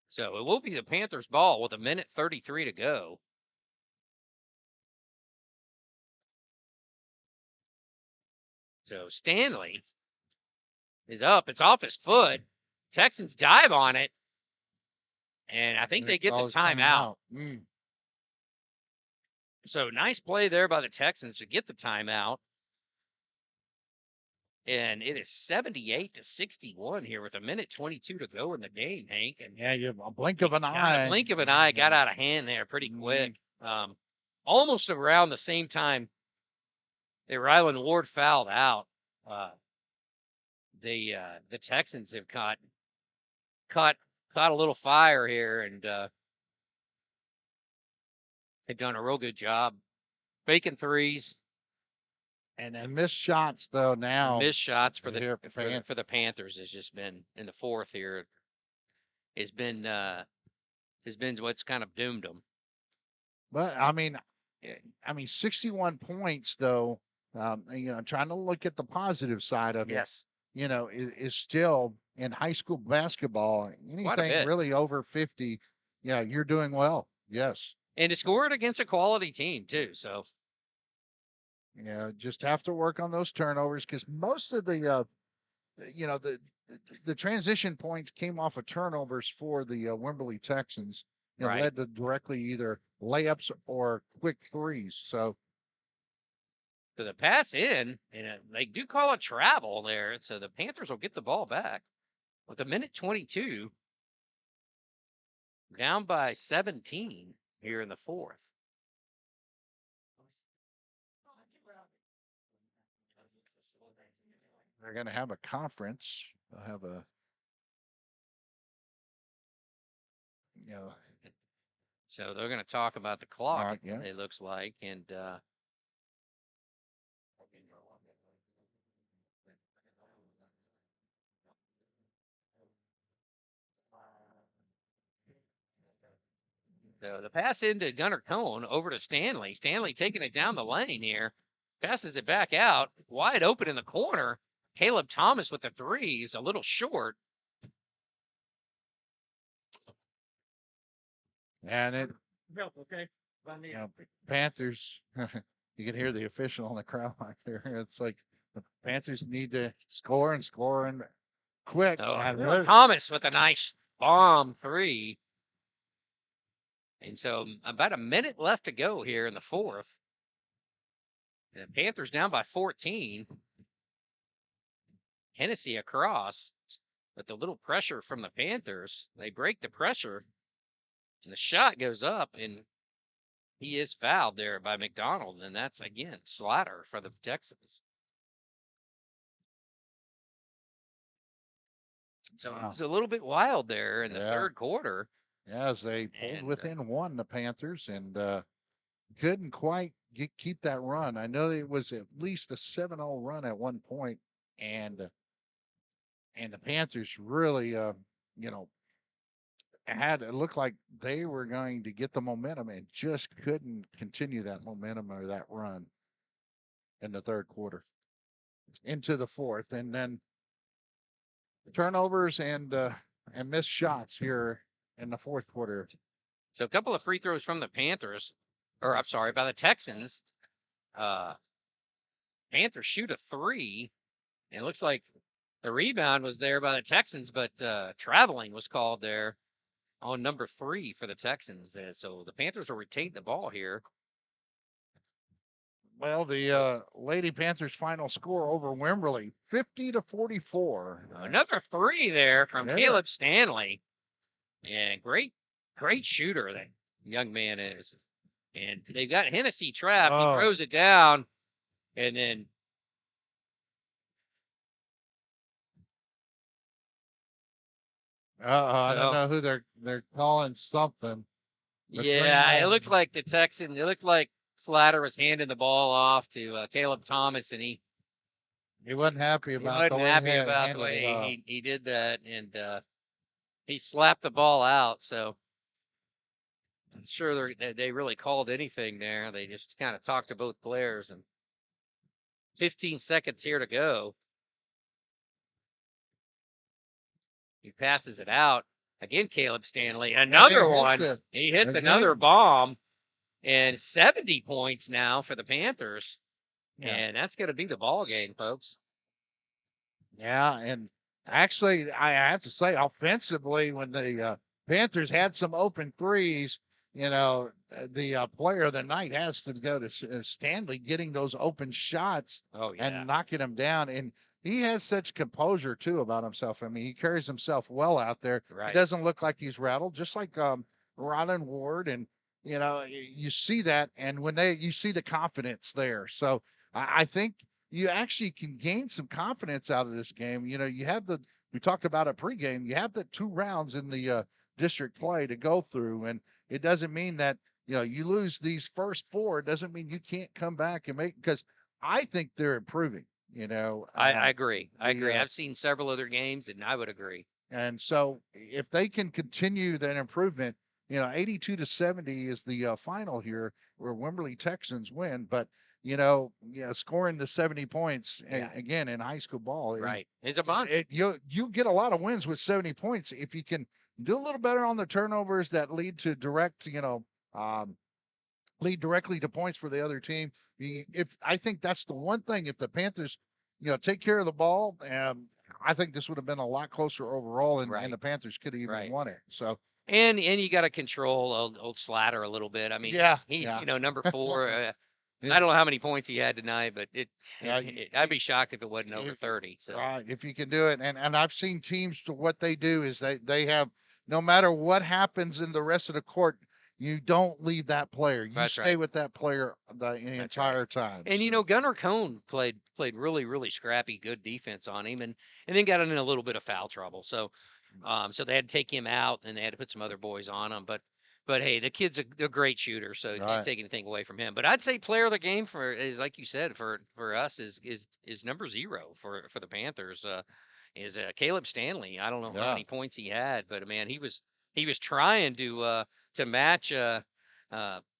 So it will be the Panthers' ball with 1:33 to go. So Stanley is up. It's off his foot. Texans dive on it. And I think they get the timeout. So nice play there by the Texans to get the timeout. And it is 78-61 here with 1:22 to go in the game, Hank. And yeah, you a blink of an eye. a blink of an eye got out of hand there pretty quick. Almost around the same time that Ryland Ward fouled out. The Texans have caught a little fire here, and they've done a real good job faking threes. And then missed shots though now. Missed shots for the Panthers has just been in the fourth here. Has been what's kind of doomed them. But I mean 61 points though. Trying to look at the positive side of it. Yes. Is still in high school basketball. Anything really over 50, yeah, you're doing well. Yes. And to score it against a quality team too. So. Yeah, just have to work on those turnovers because most of the transition points came off of turnovers for the Wimberley Texans. Right. Led to directly either layups or quick threes. So the pass in, and they do call it travel there, so the Panthers will get the ball back with 1:22, down by 17 here in the fourth. They're going to have a conference. They'll have a, So they're going to talk about the clock, it looks like, and so the pass into Gunnar Cohn over to Stanley. Stanley taking it down the lane here. Passes it back out. Wide open in the corner. Caleb Thomas with the three is a little short. And it. Okay. Panthers. You can hear the official in the crowd back there. It's like the Panthers need to score and quick. Thomas with a nice bomb three. And so about a minute left to go here in the fourth. And the Panthers down by 14. Hennessy across, but the little pressure from the Panthers, they break the pressure, and the shot goes up, and he is fouled there by McDonald, and that's, again, Slatter for the Texans. So it was a little bit wild there in the third quarter. Yeah, as they pulled within one, the Panthers, and couldn't quite keep that run. I know it was at least a 7-0 run at one point, and the Panthers really, it looked like they were going to get the momentum and just couldn't continue that momentum or that run in the third quarter into the fourth. And then turnovers and missed shots here in the fourth quarter. So a couple of free throws from the Panthers, or I'm sorry, by the Texans. Panthers shoot a three, and it looks like the rebound was there by the Texans, but traveling was called there on number 3 for the Texans. And so the Panthers will retain the ball here. Well, the Lady Panthers final score over Wimberley, 50-44. Another three there from Caleb Stanley. And great shooter that young man is. And they've got Hennessy trapped. He throws it down, and then I don't know who they're calling something. Yeah, it looked like the Texan. It looked like Slatter was handing the ball off to Caleb Thomas, and he wasn't happy about the way he did that, and he slapped the ball out. So I'm sure they really called anything there. They just kind of talked to both players, and 15 seconds here to go. He passes it out. Again, Caleb Stanley. Another one. He hit another bomb. And 70 points now for the Panthers. Yeah. And that's going to be the ball game, folks. Yeah, and actually, I have to say, offensively, when the Panthers had some open threes, the player of the night has to go to Stanley, getting those open shots and knocking them down. And he has such composure too about himself. I mean, he carries himself well out there. He Right. doesn't look like he's rattled, just like Rylan Ward, and you see that, and when you see the confidence there. So I think you actually can gain some confidence out of this game. You have we talked about it pregame. You have the 2 rounds in the district play to go through, and it doesn't mean that you lose these first 4. It doesn't mean you can't come back and make, because I think they're improving. I agree. I the agree. I've seen several other games, and I would agree. and so if they can continue that improvement, 82-70 is the final here, where Wimberley Texans win. But scoring the 70 points again in high school ball, right, is a bunch. You get a lot of wins with 70 points if you can do a little better on the turnovers that lead to direct, lead directly to points for the other team. If I think that's the one thing, if the Panthers, take care of the ball, I think this would have been a lot closer overall, and the Panthers could have even won it. So. And you got to control old Slatter a little bit. I mean, he's number 4. I don't know how many points he had tonight, but I'd be shocked if it wasn't over 30. So. Right, if you can do it, and I've seen teams, to what they do is they have, no matter what happens in the rest of the court, you don't leave that player. You stay with that player the entire time. And Gunnar Cone played really, really scrappy, good defense on him, and then got in a little bit of foul trouble. So so they had to take him out, and they had to put some other boys on him. But hey, the kid's a great shooter, so you can't take anything away from him. But I'd say player of the game is, like you said, for us is number 0 for the Panthers. Is Caleb Stanley. I don't know how many points he had, but man, he was trying to match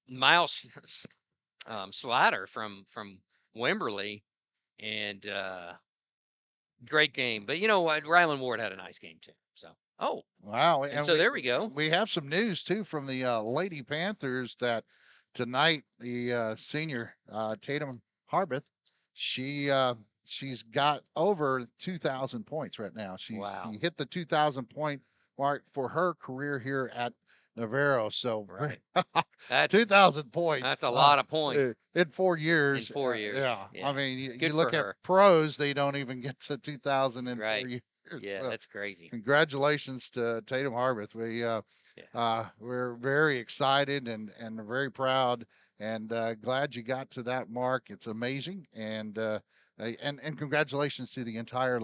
Miles Slatter from Wimberley, and great game. But you know what? Rylan Ward had a nice game too. So wow, and so there we go. We have some news too from the Lady Panthers, that tonight the senior Tatum Harbeth, she's got over 2,000 points right now. She hit the 2,000 point mark for her career here at Navarro. So that's 2,000 points. That's a lot of points in 4 years. In 4 years. I mean, you look at pros, they don't even get to 2,000 in 4 years. Yeah, that's crazy. Congratulations to Tatum Harbeth. We're very excited and very proud, and glad you got to that mark. It's amazing, and congratulations to the entire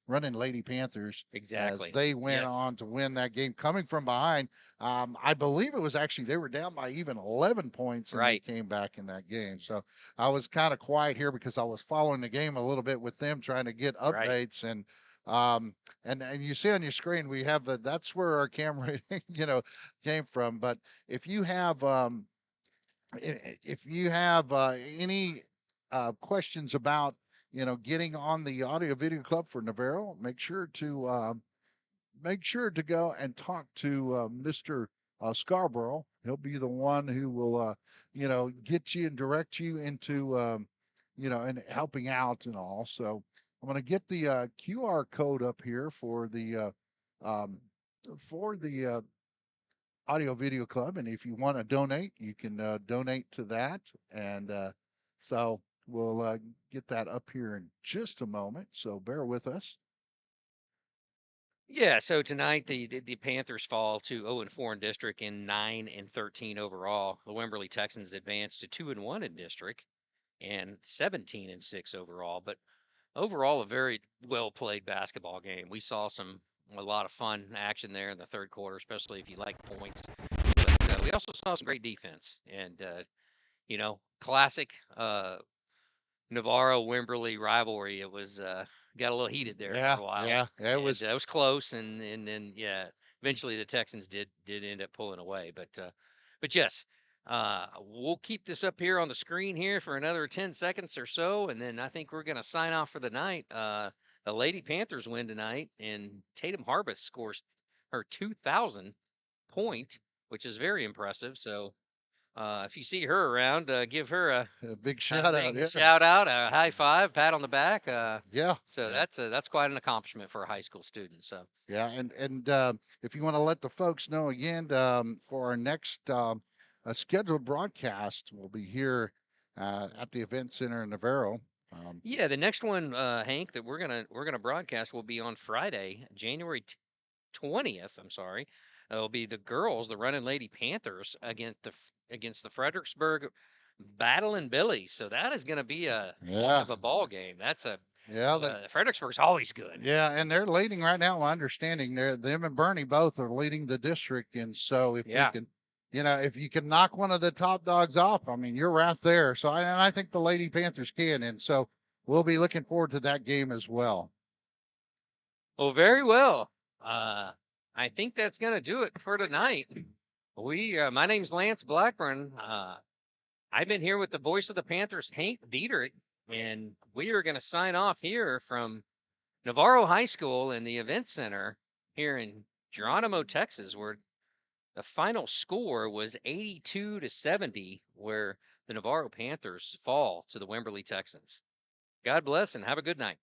running Lady Panthers. Exactly. As they went on to win that game, coming from behind. I believe it was actually, they were down by even 11 points, and they came back in that game. So I was kind of quiet here because I was following the game a little bit with them, trying to get updates. And you see on your screen, we have that's where our camera, came from. But if you have any questions about, getting on the audio video club for Navarro, make sure to go and talk to Mr. Scarborough. He'll be the one who will, get you and direct you into, and helping out and all. So I'm going to get the QR code up here for the audio video club, and if you want to donate, you can donate to that. And so we'll get that up here in just a moment. So bear with us. Yeah, so tonight the Panthers fall to 0-4 in district and 9-13 overall. The Wimberley Texans advance to 2-1 in district and 17-6 overall. But overall, a very well played basketball game. We saw a lot of fun action there in the third quarter, especially if you like points. But we also saw some great defense, and classic Navarro Wimberley rivalry. It was got a little heated there for a while. Yeah, it was close, and then eventually the Texans did end up pulling away. But yes, we'll keep this up here on the screen here for another 10 seconds or so, and then I think we're gonna sign off for the night. The Lady Panthers win tonight, and Tatum Harbeth scores her 2,000 point, which is very impressive. So. If you see her around, give her a big shout out, a high five, pat on the back. So yeah. that's quite an accomplishment for a high school student. So and if you want to let the folks know again, for our next scheduled broadcast, we'll be here at the event center in Navarro, Yeah, the next one, Hank, that we're gonna broadcast will be on Friday, January 20th. I'm sorry. It'll be the girls, the Running Lady Panthers, against the Fredericksburg Battling Billies. So that is going to be a heck of a ball game. That's a Fredericksburg's always good. Yeah, and they're leading right now. My understanding, them and Bernie both are leading the district, and so if we can, if you can knock one of the top dogs off, I mean, you're right there. So I think the Lady Panthers can, and so we'll be looking forward to that game as well. Well, very well. I think that's going to do it for tonight. My name's Lance Blackburn. I've been here with the voice of the Panthers, Hank Dietrich, and we are going to sign off here from Navarro High School in the Event Center here in Geronimo, Texas, where the final score was 82-70, where the Navarro Panthers fall to the Wimberley Texans. God bless and have a good night.